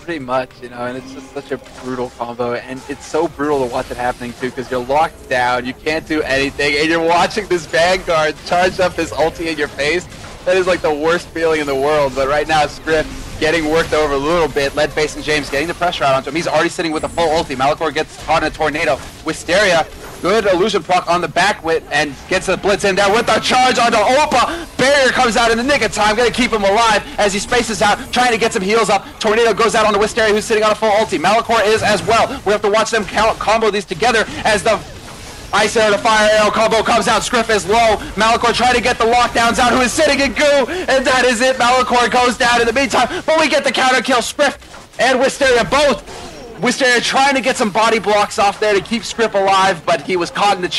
Pretty much, and it's just such a brutal combo, and it's so brutal to watch it happening too, because you're locked down, you can't do anything, and you're watching this Vanguard charge up his ulti in your face. That is like the worst feeling in the world. But right now, Script getting worked over a little bit. Leadface and James getting the pressure out onto him. He's already sitting with a full ulti. Malachor gets caught in a tornado. Wisteria, good illusion proc on the back wit and gets the blitz in there with the charge onto Opa. Barrier comes out in the nick of time, gonna keep him alive as he spaces out, trying to get some heals up. Tornado goes out onto Wisteria, who's sitting on a full ulti. Malachor is as well. We have to watch them combo these together as the Ice Arrow to Fire Arrow combo comes out. Scriff is low. Malachor trying to get the lockdowns out, who is sitting in goo, and that is it. Malachor goes down in the meantime, but we get the counter kill. Scriff and Wisteria both. Wisteria trying to get some body blocks off there to keep Scriff alive, but he was caught in the